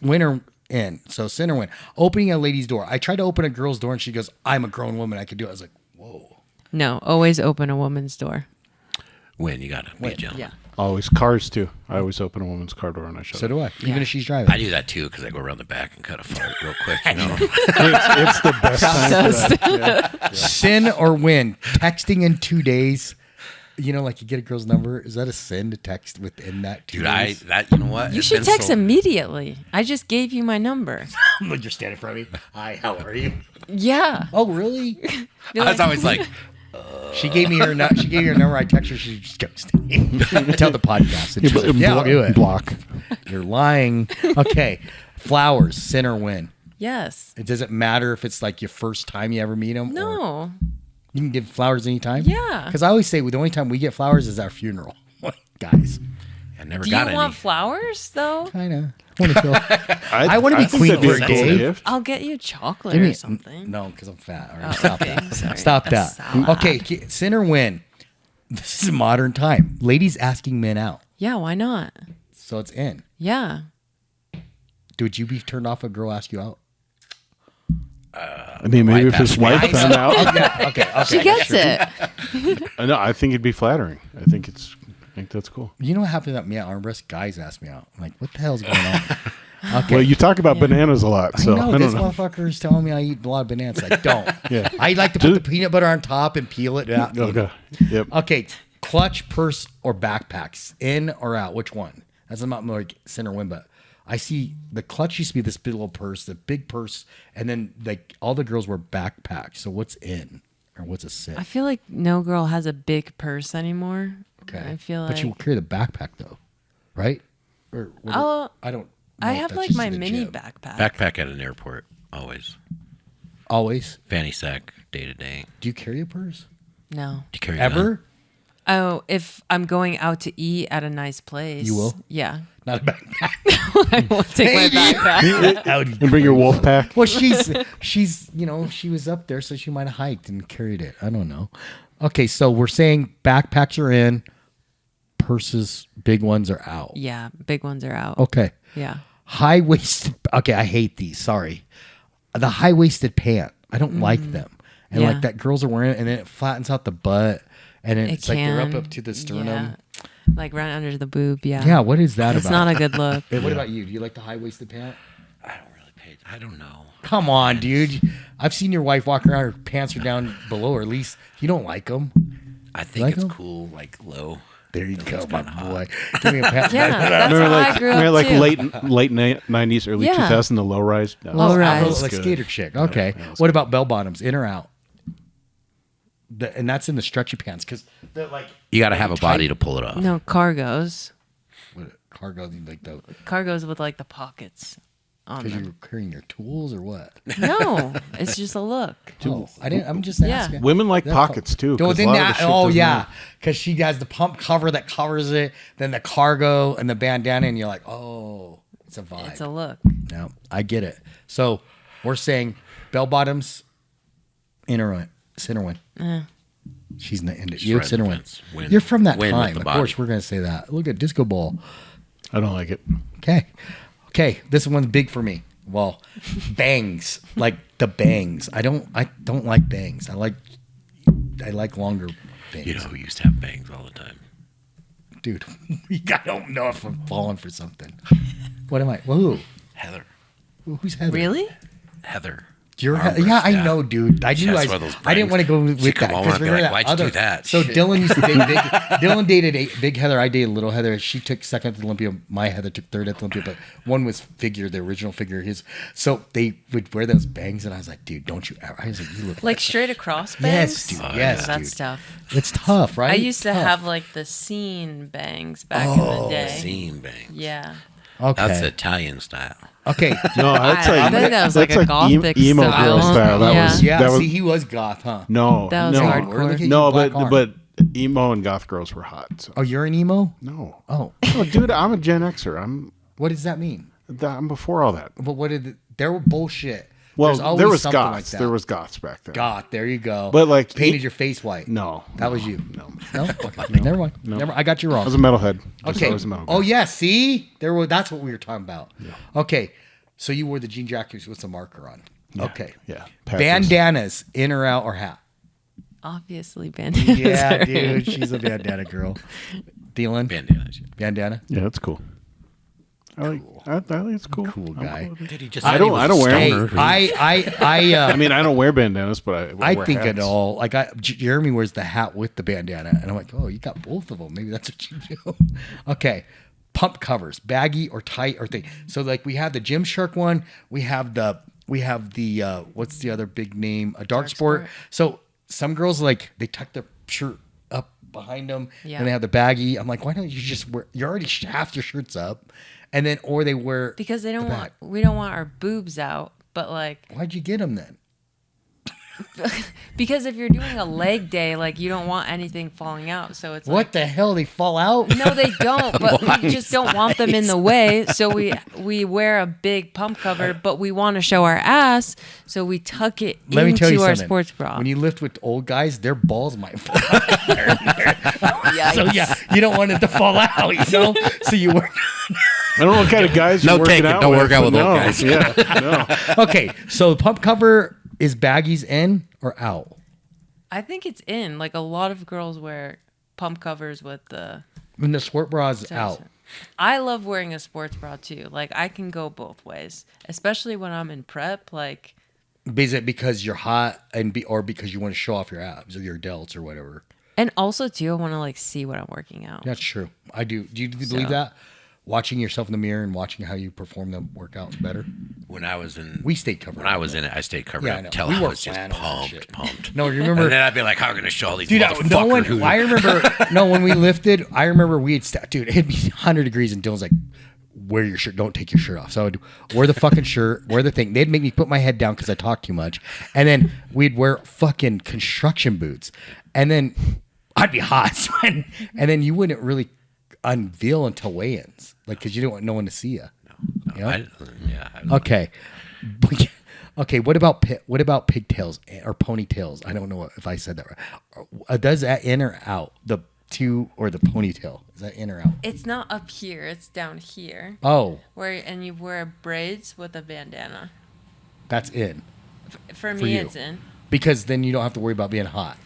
A: win or in. So sin or win. Opening a lady's door. I tried to open a girl's door, and she goes, "I'm a grown woman. I can do it." I was like, "Whoa."
C: No, always open a woman's door.
B: When you gotta be a gentleman.
C: Yeah.
D: Always cars too. I always open a woman's car door and I shut
A: So
D: it.
A: do I. Even
C: Yeah.
A: if she's driving.
B: I do that too because I go around the back and cut a fart real quick. You know,
D: It's the best time for that. Yeah.
A: Sin or win. Texting in 2 days. Like you get a girl's number. Is that a sin to text within that 2
B: dude,
A: days?
B: you know what?
C: You
B: It's
C: should
B: been
C: text
B: so-
C: immediately. I just gave you my number.
A: Like you're standing in front of me. Hi, how are you?
C: Yeah.
A: Oh, really?
C: Be
B: I was
C: like,
B: always like,
A: She gave me her. She gave me her number. I text her. She just ghosted me. Tell the podcast. And she's like, yeah, I'll do it.
D: Block.
A: You're lying. Okay, flowers. Sin or win.
C: yes.
A: It doesn't matter if it's like your first time you ever meet them.
C: No.
A: You can give flowers anytime.
C: Yeah.
A: Because I always say the only time we get flowers is our funeral, guys.
B: I never
C: Do
B: got
C: you
B: any.
C: want flowers though?
A: Kind of. I want to
D: I
A: be
D: think
A: queen
D: that'd be
A: for
D: a
A: a
D: cool
A: day.
D: gift.
C: I'll get you chocolate
A: Give me
C: or something.
A: No, because I'm fat. All right,
C: Oh,
A: stop
C: okay.
A: that.
C: Sorry.
A: Stop
C: A
A: that.
C: salad.
A: Okay, sin or win. This is a modern time. Ladies asking men out,
C: Yeah, why not?
A: so it's in.
C: Yeah.
A: Would you be turned off if a girl asked you out?
D: I mean, maybe if his wife
B: Nice.
D: found out.
A: Okay.
C: She gets it.
D: No, I think it'd be flattering. I think that's cool.
A: You know what happened at me at Armbrust? Guys asked me out. I'm like, what the hell's going on? Okay.
D: Well, you talk about bananas a lot, so
A: I know
D: I
A: this
D: don't know.
A: motherfucker is telling me I eat a lot of bananas. I don't.
D: Yeah.
A: I like to put the peanut butter on top and peel it out.
D: Okay. Yep.
A: Okay, clutch, purse, or backpacks, in or out? Which one? That's not more like sin or win, but I see the clutch used to be this big little purse, the big purse, and then like all the girls were backpacks. So what's in or what's a sin?
C: I feel like no girl has a big purse anymore.
A: Okay,
C: I feel
A: but
C: like
A: you carry the backpack though, right? Or I don't. know
C: I
A: if
C: have
A: that's
C: like
A: just
C: my
A: in the
C: mini
A: gym.
C: backpack.
B: Backpack at an airport, always.
A: Always.
B: Fanny sack, day to day.
A: Do you carry a purse
C: No.
B: Do you carry a gun?
A: ever?
C: Oh, if I'm going out to eat at a nice place.
A: You will?
C: Yeah.
A: Not a backpack.
C: I won't take my backpack.
D: And bring your wolf pack.
A: Well, she's she was up there, so she might have hiked and carried it. I don't know. Okay, so we're saying backpacks are in, purses, big ones are out.
C: Yeah, big ones are out.
A: Okay,
C: Yeah.
A: high waisted. Okay, I hate these. Sorry, the high waisted pant. I don't like them, and
C: Yeah.
A: like that girls are wearing it, and then it flattens out the butt, and then
C: It
A: it's like they're
C: can.
A: up to the sternum.
C: Yeah. Like right under the boob. Yeah.
A: Yeah, what is that
C: It's
A: about?
C: not a good look.
A: Hey, what about you? Do you like the high waisted pant?
B: I don't really pay. I don't know.
A: Come on, dude. I've seen your wife walk around. Her pants are down below, or at least you don't like them.
B: I think
A: Like
B: it's
A: 'em?
B: cool, like low.
A: There you go, my
B: kinda hot.
A: boy. Give me a pat.
C: Yeah, that's
D: Remember,
C: how I grew up
D: like
C: too.
D: late 90s, early
C: Yeah.
D: 2000s, the low rise. No.
C: Low rise.
A: Oh,
C: That's
A: like
D: good.
A: skater chick. Okay.
D: Yeah, that's
A: What about bell bottoms? In or out? And that's in the stretchy pants because they're like
B: You got to have a body
A: tight.
B: to pull it off.
C: No, cargos.
A: What, cargo, like the
C: Cargos with like the pockets on
A: because
C: them.
A: you're carrying your tools or what?
C: No, it's just a look.
A: Oh, I didn't. I'm just
C: Yeah.
A: asking.
D: Women like
A: That's
D: pockets too.
A: Oh,
D: 'cause a
A: then
D: lot of the
A: that,
D: shit
A: oh
D: doesn't
A: yeah,
D: have-
A: because she has the pump cover that covers it, then the cargo and the bandana, and you're like, oh, It's a vibe.
C: It's a look.
A: No, I get it. So we're saying bell bottoms, inner one, center one. She's not into you.
B: right
A: Center
B: in the
A: one.
B: fence. Win.
A: You're from that
B: Win with
A: time.
B: the
A: Of
B: body.
A: course, we're gonna say that. Look at disco ball.
D: I don't like it.
A: Okay. This one's big for me. Well, bangs, like the bangs. I don't like bangs. I like longer bangs.
B: You know who used to have bangs all the time?
A: Dude, I don't know if I'm falling for something. What am I? Who?
B: Heather.
A: Who's Heather?
C: Really?
B: Heather.
A: Yeah, I know, dude. I knew.
B: She has one of those
A: I didn't want to go with
B: She'd come
A: that
B: over and be
A: remember
B: like, "Why'd you do that?"
A: So
B: Shit.
A: Dylan used to date big. Dylan dated big Heather. I dated little Heather. She took second at the Olympia. My Heather took third at the Olympia, but one was figure, the original figure. His. So they would wear those bangs, and I was like, dude, don't you ever? I was like, you look
C: Like straight across
A: Yes,
C: bangs?
A: dude.
B: Oh,
A: Yes,
B: yeah.
C: That's
A: dude.
C: tough.
A: It's tough, right?
C: I used to
A: Tough.
C: have like the scene bangs back in the day.
B: Seam bangs.
C: Yeah.
A: Okay.
B: That's Italian style.
A: Okay.
D: No, that's
C: I
D: like
C: think that was like
D: that's
C: a gothic
D: emo girl
C: style.
D: style. That
C: Yeah.
D: was
A: Yeah.
D: that was
A: See, he was goth, huh?
D: no,
C: That was
D: no,
C: hardcore.
A: Look at you,
D: no,
A: black arm.
D: but emo and goth girls were hot. So.
A: Oh, you're an emo?
D: No,
A: Oh,
D: oh, dude, I'm a Gen Xer.
A: what does that mean?
D: I'm before all that.
A: But what did there were bullshit?
D: Well,
A: There's always
D: there was
A: something
D: goths.
A: like that.
D: There was goths back then.
A: Goth. There you go.
D: But, like,
A: painted your face white.
D: No,
A: That was you.
D: No,
A: No. Okay. Never mind. Never. I got you
D: I
A: wrong.
D: was a metalhead. Just
A: Okay.
D: always a metalhead.
A: Oh yeah. See, that's what we were talking about. Okay. So you wore the jean jacket with some marker on. Okay.
D: yeah. Patches.
A: Bandanas, in or out or hat.
C: Obviously, bandanas.
A: Yeah,
C: are-
A: dude. She's a bandana girl. Dylan.
B: Bandanas.
A: Bandana.
D: Yeah, that's cool. I think it's cool.
A: Cool
D: I'm
A: guy.
D: cool with it.
B: Did he just?
D: I
B: say
D: don't-
B: he was
D: I don't
B: a
D: wear 'em.
B: stoner?
A: Hey, I
D: I mean, I don't wear bandanas, but I
A: I
D: wear
A: think
D: hats.
A: it all. Like Jeremy wears the hat with the bandana, and I'm like, oh, you got both of them. Maybe that's what you do. Okay, pump covers, baggy or tight or thing. So like we have the Gymshark one. We have the what's the other big name? A Dark Sport.
C: Sport.
A: So some girls like they tuck their shirt up behind them,
C: Yeah.
A: and they have the baggy. I'm like, why don't you just wear? You're already half your shirt's up, and then or they wear
C: Because they don't
A: the
C: want,
A: back.
C: we don't want our boobs out, but like,
A: Why'd you get them then?
C: because if you're doing a leg day, like you don't want anything falling out. So it's
A: What
C: like,
A: the hell? They fall out?
C: no, they don't, but we just don't want them in the way. So we wear a big pump cover, but we want to show our ass. So we tuck it
A: Let me tell you
C: into our
A: something.
C: sports bra.
A: When you lift with old guys, their balls might fall out. So
C: Yikes.
A: yeah, you don't want it to fall out, you know? So you work.
D: I don't know what kind of guys
B: No
D: you're working
B: taking,
D: out
B: don't
D: with.
B: work out with
D: but
B: old
D: no.
B: guys.
D: Yeah, no.
A: Okay, so the pump cover is baggies in or out?
C: I think it's in. Like a lot of girls wear pump covers with the.
A: When the sport bra is out.
C: I love wearing a sports bra too. Like I can go both ways, especially when I'm in prep. Like
A: Is it because you're hot or because you want to show off your abs or your delts or whatever?
C: and also too, I want to like see what I'm working out.
A: That's true. I do. Do you believe
C: So-
A: that? Watching yourself in the mirror and watching how you perform the workouts better?
B: When I was in,
A: We stayed covered.
B: when I was in it, I stayed covered
A: Yeah, I
B: up
A: know.
B: until
A: We
B: I
A: wore
B: was just
A: flannels and shit.
B: pumped.
A: No, you remember?
B: And then I'd be like, "How am I going to show all these
A: Dude,
B: motherfuckers
A: no one.
B: who?"
A: I remember. No, when we lifted, I remember we had. Dude, it'd be 100 degrees, and Dylan's like, "Wear your shirt. Don't take your shirt off." So I'd wear the fucking shirt, wear the thing. They'd make me put my head down because I talk too much, and then we'd wear fucking construction boots, and then I'd be hot sweating, and then you wouldn't really unveil until weigh-ins, like because you didn't want no one to see you. You know?
B: I
A: Okay. Okay, what about pigtails or ponytails? I don't know if I said that right. Does that in or out? The two or the ponytail? Is that in or out?
C: It's not up here; it's down here.
A: Oh,
C: And you wear braids with a bandana.
A: that's in.
C: For
A: For
C: me,
A: you.
C: it's in.
A: Because then you don't have to worry about being hot.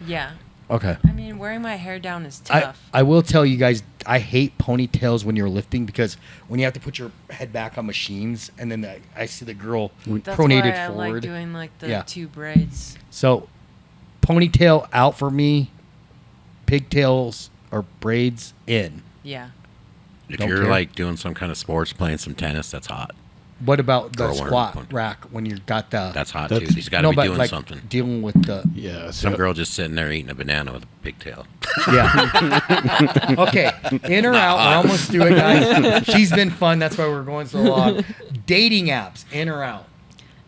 C: Yeah.
A: Okay.
C: I mean, wearing my hair down is tough.
A: I will tell you guys, I hate ponytails when you're lifting because when you have to put your head back on machines and then I see the girl
C: That's
A: pronated
C: why I
A: forward.
C: like doing like the
A: Yeah.
C: two braids.
A: So, ponytail out for me, pigtails or braids in.
C: Yeah.
B: If
A: Don't
B: you're
A: care.
B: like doing some kind of sports, playing some tennis, that's hot.
A: What about the
B: Girl wearing
A: squat
B: one.
A: rack when you got the?
B: That's hot
D: That's-
B: too. He's got to be
A: but
B: doing
A: like
B: something.
A: dealing with the.
D: Yeah,
B: Some
D: so-
B: girl just sitting there eating a banana with a pigtail.
A: Yeah. Okay, in or out? We're almost through it, guys. She's been fun. That's why we're going so long. Dating apps, in or out?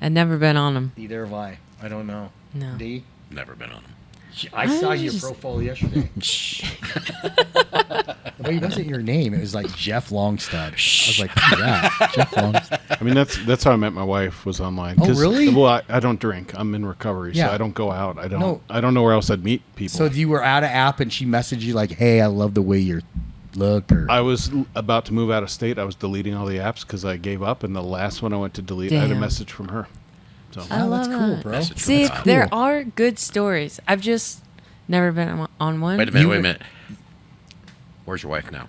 C: I've never been on them.
A: Neither have I. I don't know.
C: No.
A: D.
B: Never been on them.
A: I saw
C: I
A: your
C: just-
A: profile yesterday. The way it wasn't your name. It was like Jeff Longstud. I was like, who's that? Jeff Longstud.
D: I mean, that's how I met my wife, was online.
A: Oh, really?
D: Well, I don't drink. I'm in recovery,
A: Yeah.
D: so I don't go out. I don't
A: No.
D: know where else I'd meet people.
A: So you were at an app and she messaged you like, hey, I love the way you look. Or
D: I was about to move out of state. I was deleting all the apps because I gave up, and the last one I went to delete, I had a
C: Damn.
D: message from her. So
C: I
A: Oh,
C: love
A: that's cool,
C: that.
A: bro.
B: Message
C: See,
B: from
C: there
A: cool.
C: are good stories. I've just never been on one.
B: Wait a minute. Where's your wife now?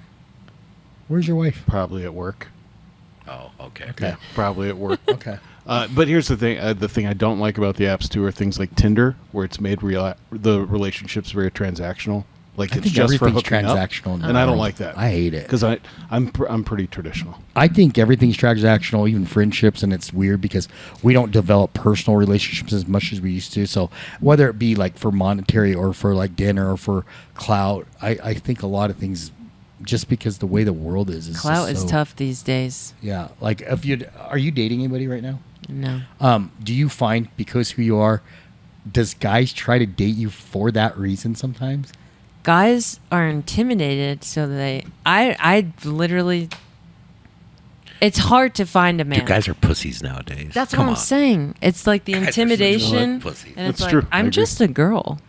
A: Where's your wife?
D: probably at work.
B: Oh, okay.
D: Yeah, probably at work.
A: Okay.
D: But here's the thing. The thing I don't like about the apps too are things like Tinder, where it's made the relationships very transactional. Like
A: I
D: it's
A: think
D: just for
A: everything's
D: hooking up,
A: transactional in
D: and I don't
A: world.
D: like that.
A: I hate it.
D: because I'm pretty traditional.
A: I think everything's transactional, even friendships, and it's weird because we don't develop personal relationships as much as we used to. So whether it be like for monetary or for like dinner or for clout, I think a lot of things, just because the way the world is
C: Clout
A: just
C: is
A: so-
C: tough these days.
A: Yeah, like if are you dating anybody right now?
C: No.
A: Do you find because who you are, does guys try to date you for that reason sometimes?
C: Guys are intimidated, so I literally, it's hard to find a man.
B: Dude, guys are pussies nowadays.
C: That's
B: Come
C: what I'm
B: on.
C: saying. It's like the
B: Guys are such
C: intimidation,
B: pussies.
C: and it's
D: That's
C: like,
D: true. I
C: I'm
D: agree.
C: just a girl.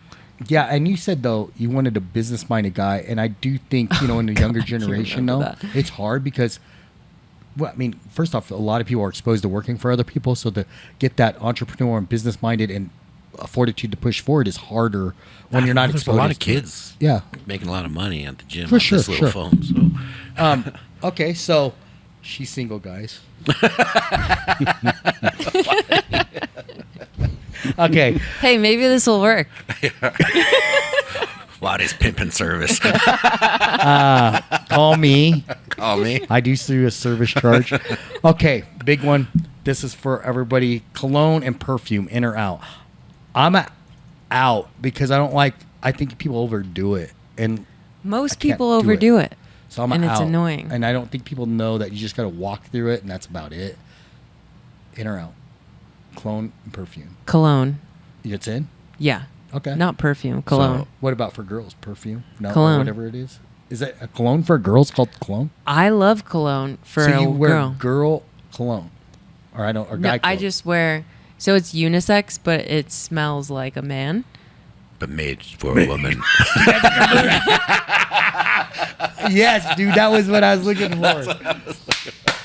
A: Yeah, and you said though you wanted a business-minded guy, and I do think in the younger generation though
C: remember that.
A: it's hard because, well, I mean, first off, a lot of people are exposed to working for other people, so to get that entrepreneur and business-minded and a fortitude to push forward is harder when you're not
B: There's
A: exposed.
B: a lot of
A: to it.
B: kids
A: Yeah.
B: making a lot of money at the gym
A: For
B: off
A: sure,
B: this little
A: sure.
B: phone. So
A: Okay, so she's single, guys. Okay.
C: Hey, maybe this will work.
B: Watty's pimping service.
A: Call me.
B: Call me.
A: I do see a service charge. Okay, big one. This is for everybody. Cologne and perfume, in or out? I'm out because I think people overdo it. And
C: Most
A: I can't
C: people
A: do
C: overdo it.
A: so I'm
C: And
A: out.
C: it's annoying.
A: And I don't think people know that you just got to walk through it and that's about it. In or out? Cologne and perfume.
C: Cologne.
A: It's in?
C: Yeah.
A: Okay.
C: Not perfume. Cologne.
A: So what about for girls? Perfume? No,
C: Cologne.
A: Or whatever it is. Is it a cologne for girls called cologne?
C: I love cologne for
A: so
C: a
A: you wear
C: girl.
A: girl cologne, or
C: No,
A: guy cologne.
C: I just wear. So it's unisex, but it smells like a man.
B: But made for a woman.
A: Yes, dude, that was what I was looking for.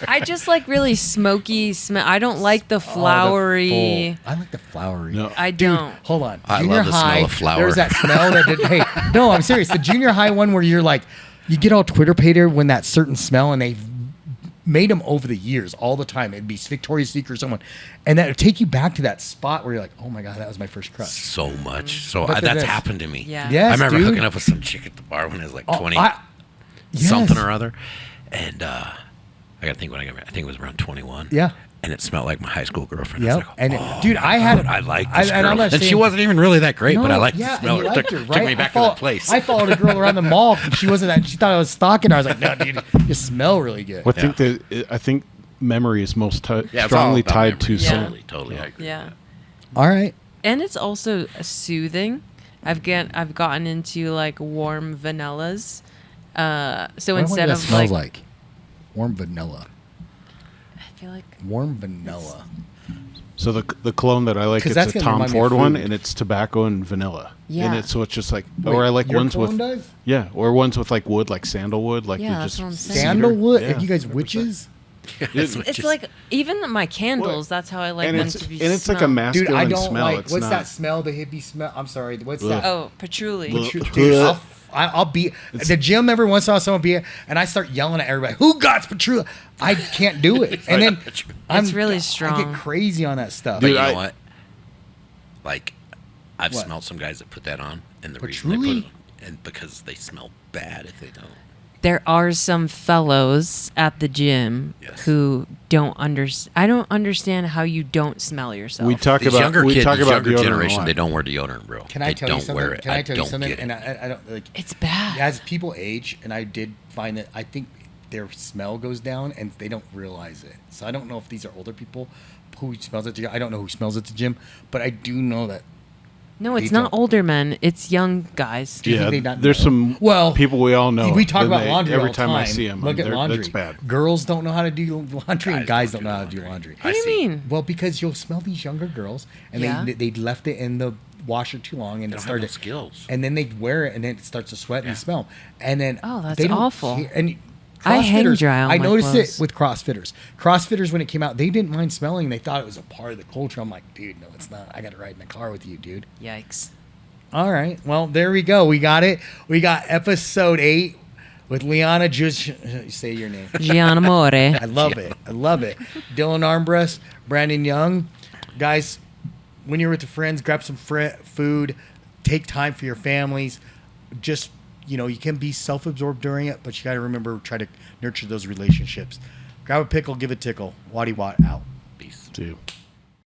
C: I just like really smoky smell. I don't like the flowery.
A: I like the flowery.
D: No.
C: I
A: Dude,
C: don't.
A: hold on.
B: I
A: Junior
B: love the smell
A: high,
B: of flower.
A: There's that smell that did. Hey, no, I'm serious. The junior high one where you're like, you get all Twitter pated when that certain smell, and they've made them over the years all the time. It'd be Victoria's Secret or someone, and that would take you back to that spot where you're like, oh my god, that was my first crush.
B: So much. So
A: But
B: that's
A: this-
B: happened to me.
C: Yeah.
A: Yes,
B: I remember
A: dude.
B: hooking up with some chick at the bar when I was like
A: Oh,
B: 20
A: yes.
B: something or other. And I got to think when I got married. I think it was around 21.
A: Yeah.
B: And it smelled like my high school girlfriend.
A: Yep.
B: I was like,
A: And
B: oh,
A: dude, I had
B: I liked this
A: and I'm
B: girl.
A: not
B: And she
A: saying-
B: wasn't even really that great, but I
A: No,
B: liked
A: yeah,
B: the smell.
A: and you
B: It
A: liked
B: took,
A: her,
B: took
A: right?
B: me back to that place.
A: I followed a girl around the mall. And she wasn't that. She thought I was stalking her. I was like, no, dude, you smell really good.
D: I think memory is most
B: Yeah, it's all
D: strongly
B: about
D: tied
B: memory.
D: to
C: Yeah.
D: scent.
B: Totally. I agree.
C: Yeah.
A: All right.
C: And it's also soothing. I've gotten into like warm vanillas. So
A: I wonder what
C: instead
A: that
C: of
A: smells like warm vanilla.
C: I feel like
A: Warm vanilla.
D: So the cologne that I like,
A: 'Cause
D: it's
A: that's
D: a
A: gonna
D: Tom
A: remind me
D: Ford
A: of
D: one,
A: food.
D: and it's tobacco and vanilla.
C: Yeah.
D: And it's so it's just like,
A: Wait,
D: or I like
A: your
D: ones with
A: cologne does?
D: yeah, or ones with like wood, like sandalwood, like
C: Yeah,
D: you
C: that's
D: just
C: what I'm saying.
D: cedar.
A: Sandalwood?
D: Yeah,
A: Are you guys
D: 100%.
A: witches?
C: it's like even my candles. That's how I like
D: and
C: them
D: it's
C: to be.
D: and it's like a
C: smelled.
D: masculine
A: Dude, I don't
D: smell.
A: like.
D: It's
A: What's
D: not,
A: that smell? The hippie smell? I'm sorry. What's
D: Ugh.
A: that?
C: Oh, patchouli.
D: Ugh.
A: Dude, I'll be at the gym every once in a while. Someone be, and I start yelling at everybody. Who got patchouli? I can't do it. And then
C: It's really
A: I
C: strong.
A: get crazy on that stuff.
B: But
D: Dude,
B: you know
D: I-
B: what? Like, I've
A: What?
B: smelled some guys that put that on, and the
A: Patchouli?
B: reason they put it on, and because they smell bad if they don't.
C: There are some fellows at the gym
B: Yes.
C: who don't understand. I don't understand how you don't smell yourself.
D: We talk
B: These
D: about
B: younger
D: we
B: kids,
D: talk
B: these
D: about
B: younger
D: deodorant a
B: generation,
D: lot.
B: they don't wear deodorant, bro.
A: Can I
B: they
A: tell you
B: don't
A: something?
B: wear it.
A: Can I tell you something?
B: Get
A: And
B: it.
A: I don't like.
C: It's bad.
A: As people age, and I did find that I think their smell goes down, and they don't realize it. So I don't know if these are older people who smells at the gym. I don't know who smells at the gym, but I do know that
C: No, it's
A: Detail.
C: not older men. It's young guys.
A: Do you think
D: Yeah,
A: they not
D: there's
A: know?
D: some
A: Well,
D: people we all know.
A: We talk
D: and
A: about laundry
D: every
A: all the
D: time I
A: time.
D: see them.
A: Look at laundry.
D: That's bad.
A: Girls don't know how to do laundry, and guys don't know how to do laundry.
C: What do you mean?
A: Well, because you'll smell these younger girls, and
C: Yeah.
A: they left it in the washer too long, and
B: They
A: it
B: don't have no
A: started.
B: skills.
A: And then they wear it, and then it starts to sweat and smell. And then
C: Oh, that's
A: they don't
C: awful.
A: and
C: I hang
A: CrossFitters-
C: dry all
A: I
C: my
A: noticed
C: clothes.
A: it with CrossFitters. CrossFitters, when it came out, they didn't mind smelling. They thought it was a part of the culture. I'm like, dude, no, it's not. I got to ride in the car with you, dude.
C: Yikes.
A: All right. Well, there we go. We got it. We got episode 8 with Liana. Say your name.
C: Giannamore.
A: I love it. I love it. Dylan Armbrust, Brandon Young. Guys, when you're with your friends, grab some food. Take time for your families. Just, you can be self-absorbed during it, but you got to remember, try to nurture those relationships. Grab a pickle, give a tickle. Watty Watt out.
B: Peace.
D: See you.